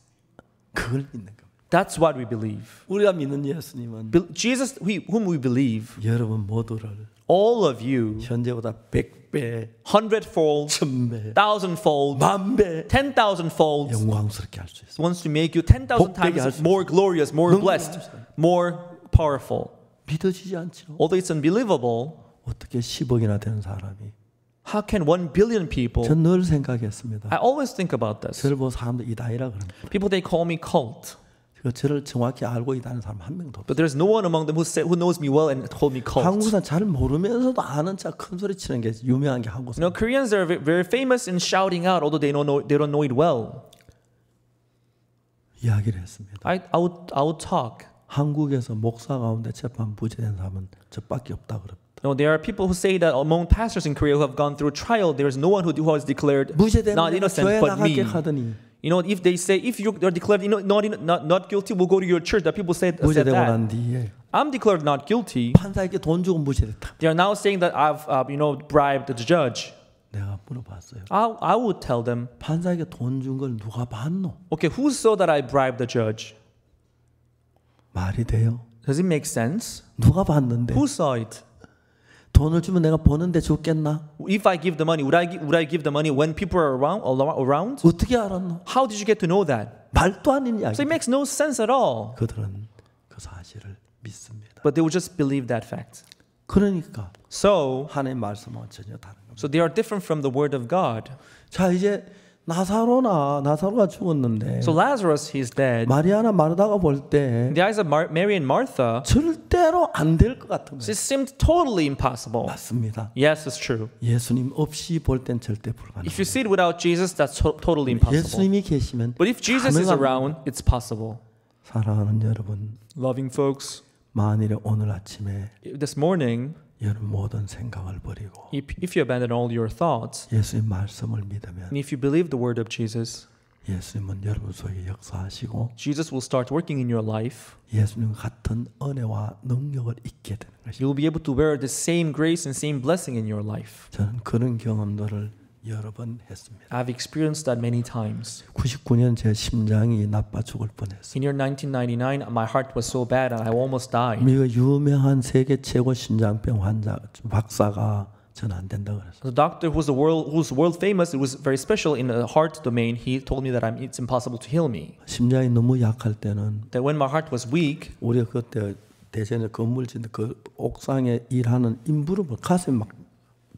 그걸 믿는 겁니다. That's what we believe. 우리가 믿는 예수님은 Jesus, whom we believe, 여러분 모두를 all of you, 현재보다 100배, 100-fold, 1000배, 1,000-fold, 10,000배 10,000-fold, 영광스럽게 할 수 있어요. wants to make you 10,000 복되게 할 times 수 more glorious, more blessed, more powerful. 믿어지지 않죠. Although it's unbelievable, 어떻게 10억이나 되는 사람이 how can 1 billion people? 전 늘 생각했습니다. I always think about this. 저를 보고 사람들 이다이라 그럽니다. People, they call me cult. 저를 정확히 알고 있다는 사람 한 명도 없어요. But there's no one among them who knows me well and called me cult. 한국산 잘 모르면서도 아는 자 큰 소리 치는 게 유명한 게 한국산. You know, Koreans are very famous in shouting out, although they don't know it well. 이야기를 했습니다. I would talk. 한국에서 목사 가운데 재판 부재된 사람은 저밖에 없다 그럽니다. You know, there are people who say that among pastors in Korea who have gone through trial, there is no one who has declared 무죄되면 not innocent 교회 but me. 나갈게 하더니 You know, if they say if you are declared not guilty, we'll go to your church. That people said 무죄되고 that. 난 뒤에 I'm declared not guilty. 판사에게 돈 주고 무죄됐다. They are now saying that I've bribed the judge. 내가 물어봤어요. I would tell them, 판사에게 돈 준 걸 누가 봤노? okay, who saw that I bribed the judge? 말이 돼요? Does it make sense? 누가 봤는데? Who saw it? 돈을 주면 내가 보는데 줬겠나? If I give the money, would I give the money when people are around? 어떻게 알았노? How did you get to know that? 말도 안 되는 So 이야기. it makes no sense at all. 그들은 그 사실을 믿습니다. But they would just believe that fact. 그러니까 So 하나님의 말씀은 전혀 다른 겁니다. they are different from the word of God. 자 이제 나사로가 죽었는데 So Lazarus, he's dead. 마리아나 마르다가 볼 때 In the eyes of Mary and Martha, 절대로 안 될 것 같은 거예요. it seemed totally impossible. 맞습니다. Yes, it's true. 예수님 없이 볼 땐 절대 불가능. If you see it without Jesus, that's totally impossible. 예수님이 계시면 But if Jesus is 가능합니다. around, it's possible. 사랑하는 여러분, Loving folks, 만일에 오늘 아침에 this morning, 여러분 모든 생각을 버리고 if you abandon all your thoughts, 예수님 말씀을 믿으면 and if you believe the word of Jesus, 예수님은 여러분 속에 역사하시고 Jesus will start working in your life. 예수님 같은 은혜와 능력을 잊게 되는 것입니다. You'll be able to bear the same grace and same blessing in your life. 저는 그런 경험들을 여러 번 했습니다. I've experienced that many times. 99년 제 심장이 나빠 죽을 뻔했어요. In year 1999, my heart was so bad and I almost died. 미국 유명한 세계 최고 심장병 환자 박사가 저는 안 된다 그랬어요. The doctor who's world famous, it was very special in the heart domain. He told me that it's impossible to heal me. 심장이 너무 약할 때는 That when my heart was weak, 우리가 그때 대전에 건물 짓는 그 옥상에 일하는 인부름을 가슴에 막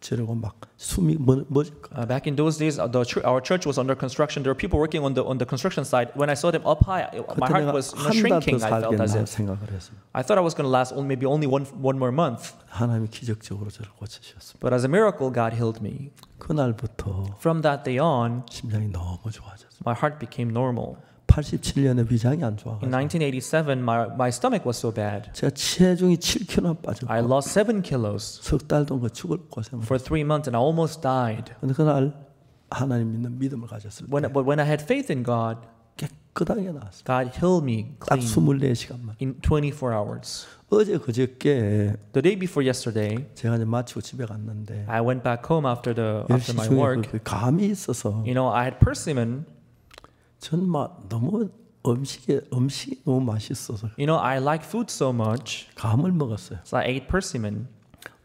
저러고 막 숨이 멎을 거. back in those days, our church was under construction. There were people working on the construction site. When I saw them up high, my heart was shrinking. I felt as if 생각을 했습니다. I thought I was going to last maybe only one more month. 하나님이 기적적으로 저를 고치셨습니다. But as a miracle, God healed me. 그날부터 From that day on, 심장이 너무 좋아졌어요. my heart became normal. 87년에 위장이 안 In 좋아가지고 1987, my stomach was so bad. 제가 체중이 7kg 빠졌고 I lost 7 kilos 석 달 동안 죽을 고생을 for 3 months and I almost died. 근데 그날 하나님 믿는 믿음을 가졌을 때 But when I had faith in God, 깨끗하게 나왔어요. God healed me 딱 clean 24시간만. in 24 hours. 어제 그저께 The day before yesterday, 제가 이제 마치고 집에 갔는데 I went back home after 10시 my 중에 work. 그 감이 있어서 You know, I had persimmon. 전 막 너무 음식이 너무 맛있어서 You know, I like food so much, 감을 먹었어요. so I ate persimmon.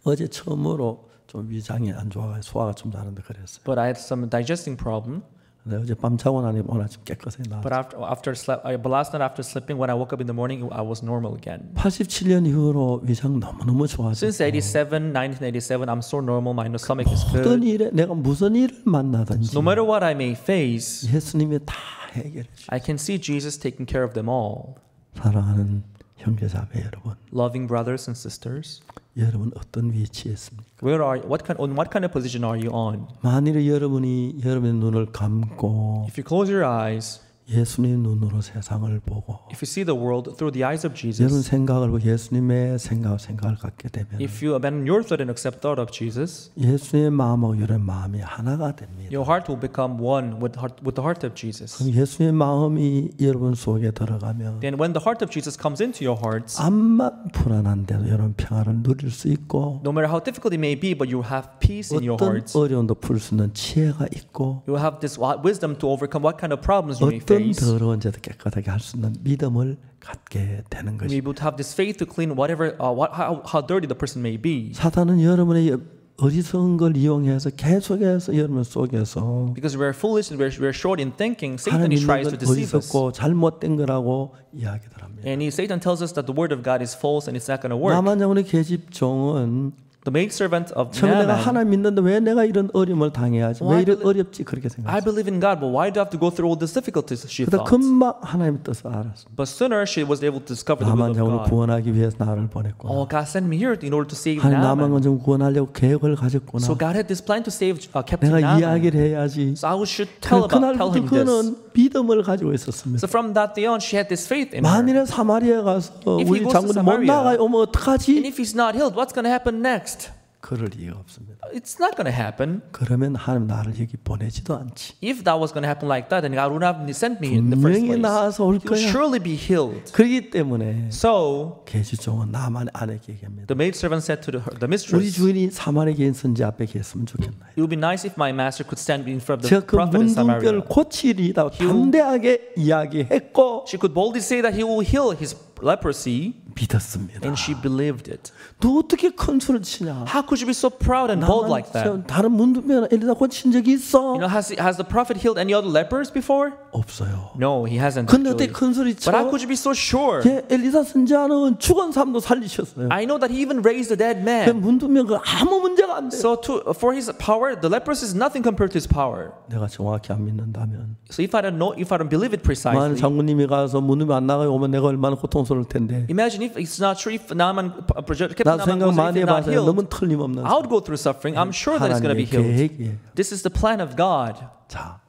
어제 처음으로 좀 위장이 안 좋아가지고 소화가 좀 나는데 그랬어요. But I had some digesting problem. 네, 어제 밤 자고 나니 오늘 아침 깨끗하게 나왔어요. But last night after sleeping, when I woke up in the morning, I was normal again. 87년 이후로 위장 너무너무 좋아졌고 Since 1987, I'm so normal. My stomach is 모든 good. 일에 내가 무슨 일을 만나든지 No matter what I may face, 예수님이 다 해결해 주시고 I can see Jesus taking care of them all. 사랑하는 형제자매 여러분, Loving brothers and sisters, 여러분 어떤 위치에 있습니까? what kind of position are you on? 만일 여러분이 여러분의 눈을 감고 If you close your eyes, 예수님 눈으로 세상을 보고 if you see the world through the eyes of 여러분 Jesus, 생각을 보고 예수님의 생각을 갖게 되면 if you abandon your thought and accept thought of Jesus, 예수님의 마음하고 여러분의 마음이 하나가 됩니다. your heart will become one with the heart of Jesus. 그럼 예수님의 마음이 여러분 속에 들어가면 Then when the heart of Jesus comes into your hearts, 암만 불안한데도 여러분 평화를 누릴 수 있고 no matter how difficult it may be, but you have peace in your 어떤 hearts. 어려움도 풀 수 있는 지혜가 있고 You will have this wisdom to overcome what kind of problems you may 어떤 face. 더러운 죄도 깨끗하게 할 수 있는 믿음을 갖게 되는 We 것입니다. would have this faith to clean whatever, how dirty the person may be. 사탄은 여러분의 어리석은 걸 이용해서 계속해서 여러분 속에서 Because we are foolish and we are short in thinking, Satan 하나님 tries to 있는 건 deceive us. 어리석고 잘못된 거라고 이야기들 합니다. And Satan tells us that the word of God is false and it's not going to work. 나만 장군의 계집종은 The maidservant of 처음에 내가 Naaman, 하나님 믿는데 왜 내가 이런 어려움을 당해야지? 왜 이런 어렵지? 그렇게 I 생각했어요. believe in God, but why do I have to go through all these difficulties? She 그러다 thought. 금방 하나님의 뜻을 알았습니다. But sooner she was able to discover the will 나만 of 장군을 God. 구원하기 위해서 나를 보냈구나. Oh, God sent me here in order to save 하나님 나만 Naaman. 좀 구원하려고 계획을 가졌구나. So God had this plan to save Captain 내가 Naaman. 이야기를 해야지. So I should tell 그날부터 him this. 그는 믿음을 가지고 있었습니다. So from that day on, she had this faith in her. 만일에 사마리아 가서 If he 우리 goes to 장군이 못 Samaria, 나가요. 오면 And 어떡하지? if he's not healed, what's going to happen next? 그럴 리가 없습니다. It's not going to happen. 그러면 하나님 나를 여기 보내지도 않지. If that was going to happen like that, then God would have sent me in the first 분명히 place. 나아서 올 He would 거야. surely be healed. 그렇기 때문에 So 계시종은 나만 아내에게 얘기합니다. the maidservant said to the 우리 mistress, 주인이 사마리아 개인 선지 앞에 계셨으면 좋겠나요? it would be nice if my master could stand in front of the 제가 그 prophet in 문둥병을 Samaria. 고치리다 담대하게 이야기했고 She could boldly say that he will heal his leprosy, 믿었습니다. and she believed it. 너 어떻게 큰 소리를 치냐? How could you be so proud and bold like that? 다른 문둥병 엘리사 고친 적이 있어? You know, has the prophet healed any other lepers before? 없어요. No, he hasn't. 근데 어떻게 Actually. 큰 소리 쳐? But how could you be so sure? 예, 엘리사 선지자는 죽은 사람도 살리셨어요. I know that he even raised a dead 그 man. 문둥병 그 아무 문제가 안 돼. So for his power, the leprosy is nothing compared to his power. 내가 정확히 안 믿는다면 So if I don't believe it 만약 precisely, 장군님이 가서 문둥병 안 나가요 오면 내가 얼마나 고통스러울 텐데. imagine if it's not true. If Captain 나 Naaman 생각 was 많이 not 해봐서 너무 healed, 틀림없는 I would go through suffering. I'm sure that it's going to be 하나님의 healed. 계획이에요. This is the plan of God. 자,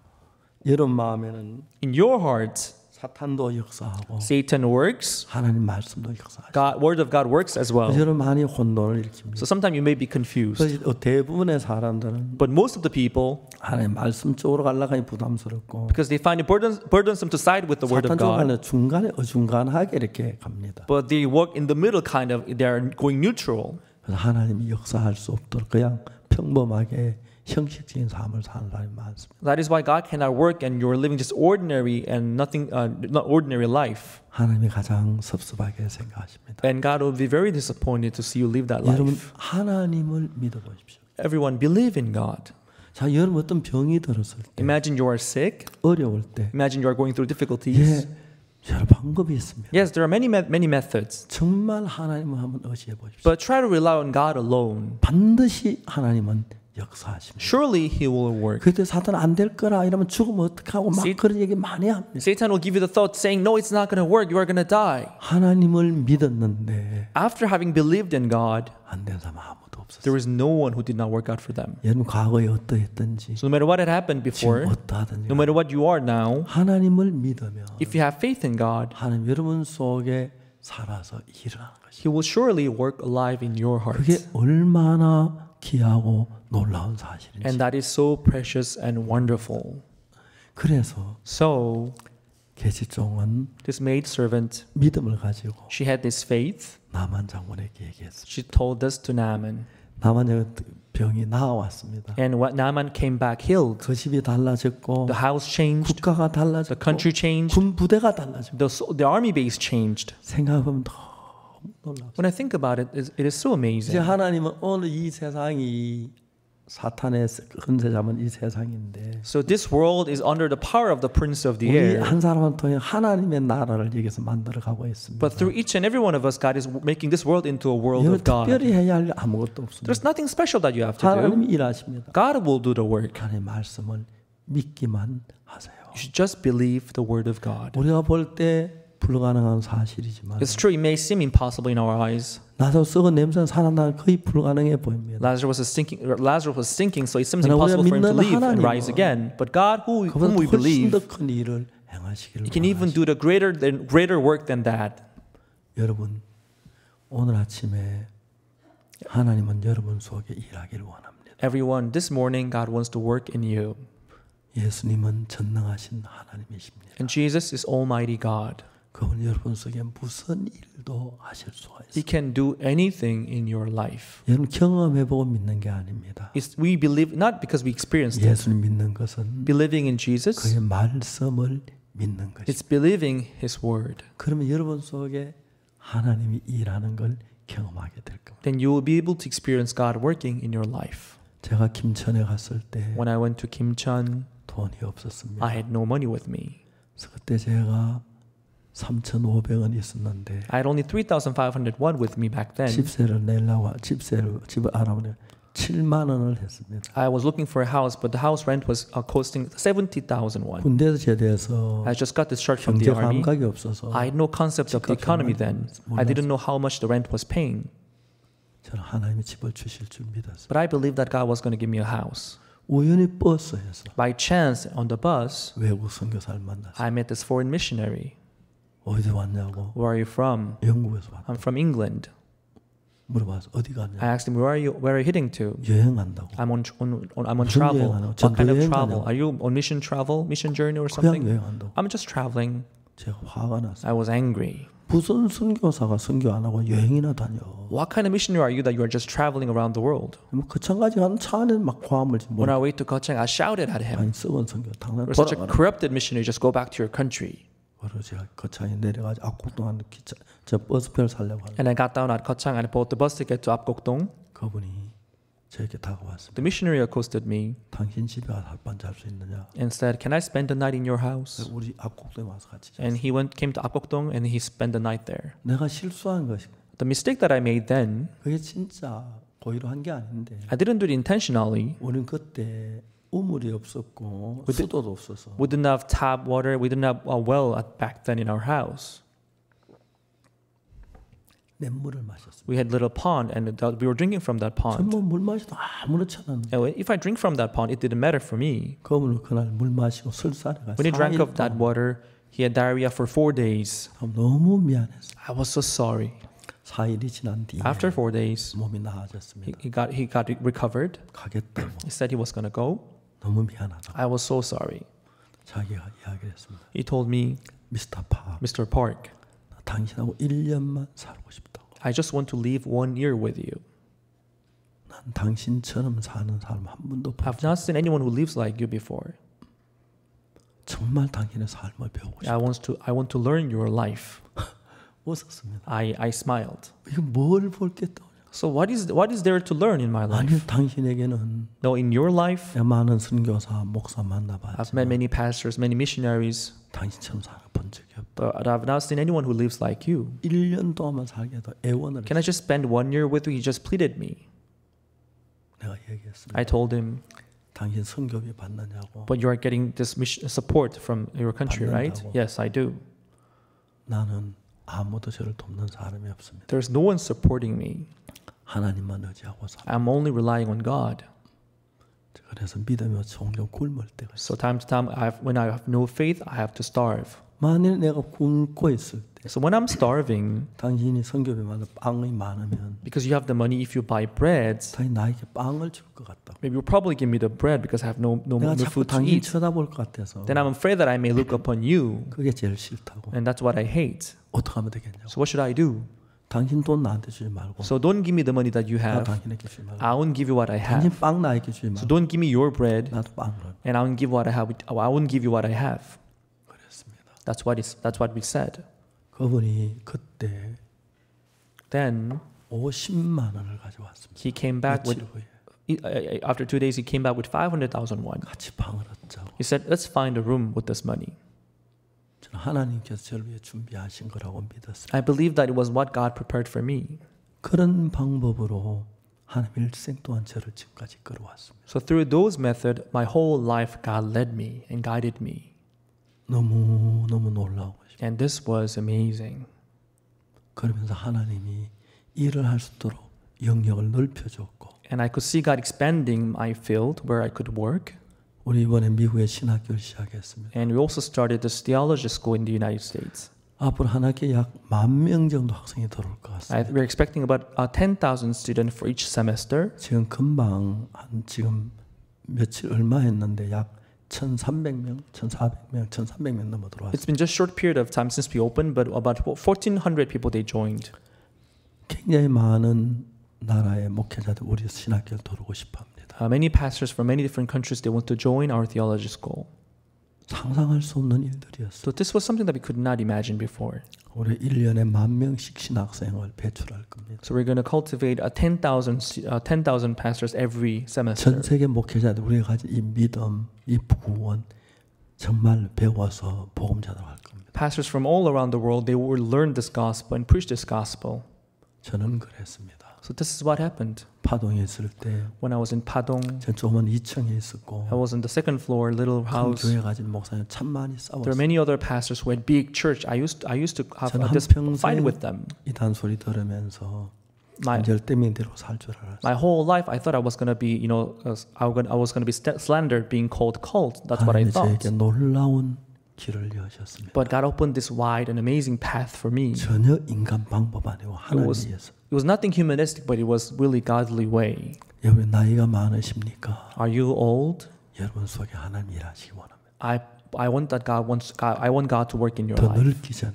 여러분 마음에는 In your heart, 사탄도 역사하고 Satan works. 하나님 말씀도 역사하죠. Word of God works as well. 여러분 많이 혼돈을 일으킵니다. So sometimes you may be confused. 그래서 대부분의 사람들은 But most of the people, 하나님 말씀 쪽으로 가려고 하니 부담스럽고 because they find it burdensome to side with the word of 사탄 쪽으로 God, 가려고 중간에 어중간하게 이렇게 갑니다. but they work in the middle kind of, they're going neutral. 그래서 하나님이 역사할 수 없도록 그냥 평범하게 형식적인 삶을 사는 사람이 많습니다. That is why God cannot work and you're living just ordinary and not ordinary life. 하나님이 가장 섭섭하게 생각하십니다. And God will be very disappointed to see you live that 여러분 life. 하나님을 믿어보십시오. Everyone believe in God. 자, 여러분 어떤 병이 들었을 때, Imagine you are sick. 어려울 때, Imagine you are going through difficulties. 여러 방법이 있습니다. Yes, there are many methods. 정말 하나님을 한번 의지해 보십시오. But try to rely on God alone. 반드시 하나님은 역사하십니다. Surely He will work. 그때 사탄 안 될 거라 이러면 죽으면 어떡하고 막 그런 얘기 많이 합니다. Satan will give you the thought saying, no, it's not going to work. You are going to die. 하나님을 믿었는데 After having believed in God, 안 된 사람 아무도 없었어요. there was no one who did not work out for them. 여러분 과거에 어떠했든지 So no matter what had happened before, 지금 어떠하든지 no matter what you are now, 하나님을 믿으면 if you have faith in God, 하나님 여러분 속에 살아서 일어나는 것이 He will surely work alive in your 그게 heart. 얼마나 귀하고 놀라운 사실인지. And that is so precious and wonderful. 그래서 So 계집종은 this maidservant, 믿음을 가지고 she had this faith. 나만 장군에게 얘기했습니다. She told this to Naaman. 나만 장군 병이 나아왔습니다. And when Naaman came back healed, 그 집이 달라졌고 the house changed, 국가가 the 달라졌고 country changed, 군 부대가 달라졌고 the army base changed. 생각해보면 너무 놀랍습니다. When I think about it, it is so 이제 amazing. 하나님은 오늘 이 세상이 사탄의 권세 잡은 이 세상인데 So this world is under the power of the prince of the 우리 air. 한 사람을 통해 하나님의 나라를 여기서 만들어가고 있습니다. But through each and every one of us, God is making this world into a world 여러분 of God. 특별히 해야 할 아무것도 없습니다. There's nothing special that you have to do. 하나님이 일하십니다. God will do the work. 하나님의 말씀을 믿기만 하세요. You should just believe the word of God. 우리가 볼 때 불가능한 사실이지만 It's true, it may seem impossible in our eyes. 나도 썩은 냄새는 살아나는 거의 불가능해 보입니다. Lazarus was sinking, so it seems 그러나 우리가 impossible for him to 믿는 live and 하나님은 rise again. But God, whom 그보다 we 훨씬 believe, 더 큰 일을 행하시기를 He can even 원하십니다. do the greater work than that. 여러분 오늘 아침에 하나님은 여러분 속에 일하기를 원합니다. Everyone, this morning, God wants to work in you. 예수님은 전능하신 하나님이십니다. And Jesus is Almighty God. 그분 여러분 속에 무슨 일도 하실 수가 He 있어요. can do anything in your life. 여러분 경험해보고 믿는 게 아닙니다. We believe not because we experienced it. 예수님 믿는 것은 Believing in Jesus, 그의 말씀을 믿는 것입니다. it's believing His word. 그러면 여러분 속에 하나님이 일하는 걸 경험하게 될 겁니다. Then you will be able to experience God working in your life. 제가 김천에 갔을 때 When I went to Kimcheon, 돈이 없었습니다. I had no money with me. 그래서 그때 제가 3,500원 있었는데 I had only 3,500 won with me back then. 집세를 내려고 집을 알아보니 7만 원을 했습니다. I was looking for a house, but the house rent was costing 70,000 won. 군대에서 제대해서 I just got discharged from the 경제 army. 감각이 없어서 I had no concept of the economy then. I didn't know how much the rent was paying. 저는 하나님이 집을 주실 줄 믿었어요. But I believed that God was going to give me a house. 우연히 버스에서 By chance, on the bus, 외국 선교사를 만났어요. I met this foreign missionary. 어디서 왔냐고 Where are you from? 영국에서 왔다. I'm from England. 물어봐서 어디 I 갔냐? asked him, where are you heading to? 여행 간다고. I'm on 무슨 travel. 여행하냐고? What kind of 전도 travel? 여행 Are you on mission travel, mission journey or 그냥 something? 여행 간다고. I'm just traveling. 제가 화가 났어요. I was angry. 무슨 선교사가 선교 안 하고 여행이나 다녀. What kind of missionary are you that you are just traveling around the world? 뭐 거창까지 가는 차 안에 막 화음을 When I wait to Gochang, I shouted at him. 아니 썩은 선교 당장 You're such a 돌아가라. corrupted missionary. Just go back to your country. 그래서 제가 거창에 내려가지고 압곡동한 기차 저 버스표를 살려고 하는 And I got down at Gochang and I bought the bus ticket to Apgokdong. 그분이 저에게 다가왔습니다. The missionary accosted me 당신 집에 가서 하룻밤 잘 수 있느냐? and said, "Can I spend the night in your house?" 우리 압곡동에 와서 같이 자. And he came to Apgokdong and he spent the night there. 내가 실수한 것이 The mistake that I made then, 그게 진짜 고의로 한 게 아닌데 I didn't do it intentionally. 우리는 그때 우물이 없었고 수도도 없어서 We didn't have tap water. We didn't have a well back then in our house. 냇물을 마셨습니다. We had little pond, and we were drinking from that pond. 전부 물 마셔도 아무렇지 않은 And if I drink from that pond, it didn't matter for me. 그분은 그날 물 마시고 설사를 가서 When he drank of that water, he had diarrhea for 4 days. 너무 미안했어. I was so sorry. 4일이 지난 뒤에 After 4 days, 몸이 나아졌습니다. he got recovered. 가겠다고 He said he was gonna go. 너무 미안하다. I was so sorry. 자기가 이야기를 했습니다. He told me, 미스터 파, Mr. Park, 나 당신하고 1년만 살고 싶다고. I just want to live 1 year with you. 난 당신처럼 사는 사람 한 번도 I've 보지. not seen anyone who lives like you before. 정말 당신의 삶을 배우고 싶다. I want to learn your life. 웃었습니다. I smiled. 이거 뭘 볼 게 또? So what is there to learn in my 아니 life? 당신에게는 No, in your life, 많은 선교사, 목사 I've 만나봤지만 met many pastors, many missionaries, 당신처럼 살아본 적이 없다. but I've not seen anyone who lives like you. 1년 동안만 살게 해도 애원을 Can I just spend 1 year with you? He just pleaded me. 내가 얘기했습니다. I told him, 당신 선교비 받느냐고. but you are getting this mission support from your country, right? 받는다고. Yes, I do. 나는 아무도 저를 돕는 사람이 없습니다. There's no one supporting me. 하나님만 의지하고 살. I'm only relying on God. 그래서 믿으며 종종 굶을 때가 있어. So time to time, when I have no faith, I have to starve. 만일 내가 굶고 있을 때, So when I'm starving, 당신이 선교비마다 빵이 많으면 because you have the money, if you buy breads, 당신 나에게 빵을 줄 것 같다. maybe you'll probably give me the bread because I have no 내가 자꾸 food to 당신 eat. 쳐다볼 것 같아서 Then I'm afraid that I may look upon you, 그게 제일 싫다고. and that's what I hate. 어떻게 하면 되겠냐고. So what should I do? 당신 돈 나한테 주지 말고 So don't give me the money that you 나 have. 당신에게 주지 말고. I won't give you what I 당신 have. 빵 나에게 주지 So 말고 don't give me your bread, 나도 빵을. and I won't give what I have. I won't give you what I have. 그랬습니다. That's what we said. 그분이 그때 Then 50만 원을 가져왔습니다. he came back 며칠 with 후에 After 2 days, he came back with 500,000 won. 같이 방을 얻자고. He said, let's find a room with this money. 저는 하나님께서 저를 위해 준비하신 거라고 믿었어요. I believe that it was what God prepared for me. 그런 방법으로 하나님 일생 동안 저를 지금까지 끌어왔습니다. So through those methods, my whole life, God led me and guided me. 너무 놀라운 것입니다. And this was amazing. 그러면서 하나님이 일을 할 수 있도록 영역을 넓혀줬고 And I could see God expanding my field where I could work. 우리 이번에 미국에 신학교를 시작했습니다. And we also started this theology school in the United States. 앞으로 한 학기에 약 10,000명 정도 학생이 들어올 것 같습니다. We're expecting about 10,000 students for each semester. 지금 금방 지금 며칠 얼마 했는데 약 1,300명, 1,400명, 1,300명 넘어 들어왔어요. It's been just a short period of time since we opened, but about 1,400 people they joined. 굉장히 많은 나라의 목회자들 우리 신학교를 들어오고 싶어합니다. Many pastors from many different countries they want to join our theology school. 상상할 수 없는 일들이었어요. So this was something that we could not imagine before. 올해 1년에 10,000명씩 신학생을 배출할 겁니다. So we're going to cultivate 10,000 pastors every semester. 전 세계 목회자들 우리가 가진 이 믿음, 이 구원 정말 배워서 복음자들 할 겁니다. Pastors from all around the world they will learn this gospel and preach this gospel. 저는 그랬습니다. So this is what happened. 파동에 있을 때 When I was in Padong, 전 조만 2층에 있었고 I was in the second floor, little 큰 house. 교회 가진 목사님 참 많이 There 싸웠어요. are many other pastors who had big church. I used to have 저는 this 한평생 fight with them. 이 단소리 들으면서 My 열대민대로 살 줄 알았어요. my whole life, I thought I was gonna be, I was gonna be slandered, being called cult. That's what I 하나님이 thought. 저에게 놀라운 길을 여셨습니다. But God opened this wide and amazing path for me. 전혀 인간 방법 아니고 하나님이 위해서. It was nothing humanistic, but it was really godly way. 여러분 나이가 많으십니까? Are you old? 여러분 속에 하나님 일하시기 원합니다. I want that I want God to work in your 더 life. 늙기 전에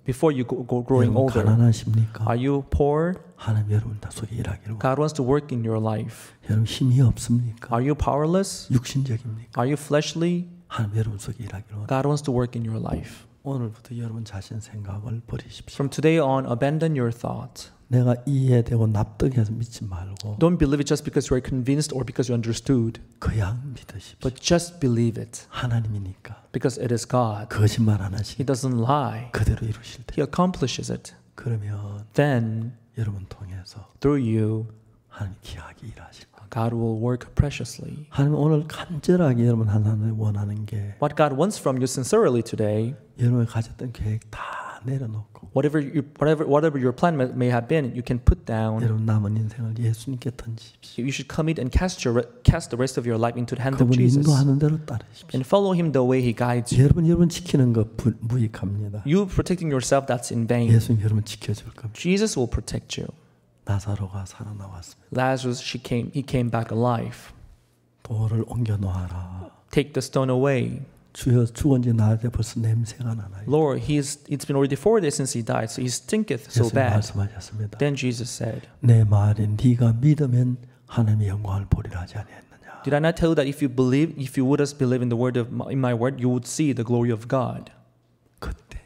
Before you go growing 여러분 older. 가난하십니까? Are you poor? 하나님 여러분 다 속에 일하기를 원합니다. God wants to work in your life. 여러분 힘이 없습니까? Are you powerless? 육신적입니까? Are you fleshly? 하나님 여러분 속에 일하기를 원합니다. God wants to work in your life. 오늘부터 여러분 자신 생각을 버리십시오. From today on, abandon your thought. 내가 이해되고 납득해서 믿지 말고 Don't believe it just because you are convinced or because you understood, 그냥 믿으십시오. but just believe it 하나님이니까 because it is God. 거짓말 안 He 하시니 doesn't lie. 그대로 이루실 때 He accomplishes it. 그러면 Then, 여러분 통해서 through you, 하나님 귀하게 일하실 겁니다. God will work preciously. 하나님 오늘 간절하게 여러분 하나님 원하는 게 What God wants from you sincerely today, 여러분이 가졌던 계획 다 내려놓고 whatever your plan may have been, you can put down. 여러분 남은 인생을 예수님께 던지십시오. You should commit and cast the rest of your life into the hands of 그분 Jesus 인도하는 대로 따르십시오. and follow Him the way He guides you. 여러분 지키는 거 무익합니다. You protecting yourself, that's in vain. 예수님 여러분 지켜줄 겁니다. Jesus will protect you. 나사로가 살아나왔습니다. Lazarus, he came back alive. 돌을 옮겨 놓아라. Take the stone away. 주여 죽은 지 나흘째 벌써 냄새가 나나요? Lord, it's been already 4 days since he died, so he stinketh so 예수님 bad. 말씀하셨습니다. Then Jesus said, 내 말에 네가 믿으면 하나님의 영광을 보리라 하지 아니했느냐. Did I not tell you that if you would just believe in my word, you would see the glory of God? 그때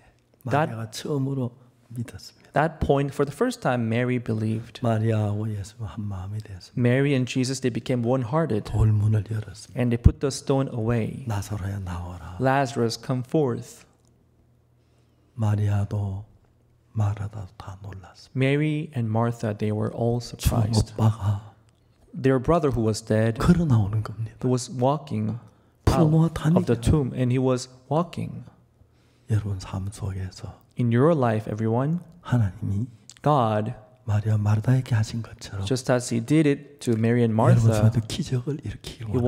마리아가 처음으로 믿었습니다. That point, for the first time, Mary believed. 마리아하고 예수가 한 마음이 되었습니다. Mary and Jesus, they became one-hearted, 돌문을 열었습니다. and they put the stone away. 나사로야 나와라. Lazarus, come forth. 마리아도 마르다도 다 놀랐습니다. Mary and Martha, they were all 죽은 surprised. 오빠가 Their brother who was dead, 걸어 나오는 겁니다. who was walking 풀어놓아 out of the 다니까. tomb, and he was walking. 여러분 삶 속에서 In your life, everyone, 하나님이 God, 마리아 마르다에게 하신 것처럼 just as He did it to Mary and 여러분 Martha, 속에도 기적을 일으키기 He 원합니다.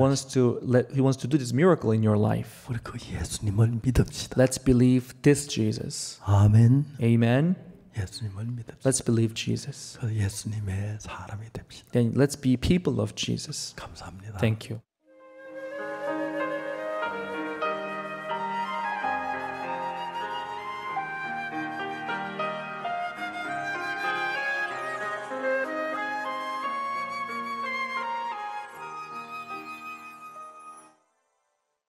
wants to do this miracle in your life. 우리 그 예수님을 믿읍시다. Let's believe this Jesus. 아멘. Amen. 예수님을 믿읍시다. Let's believe Jesus. 그 예수님의 사람이 됩시다. Then let's be people of Jesus. 감사합니다. Thank you.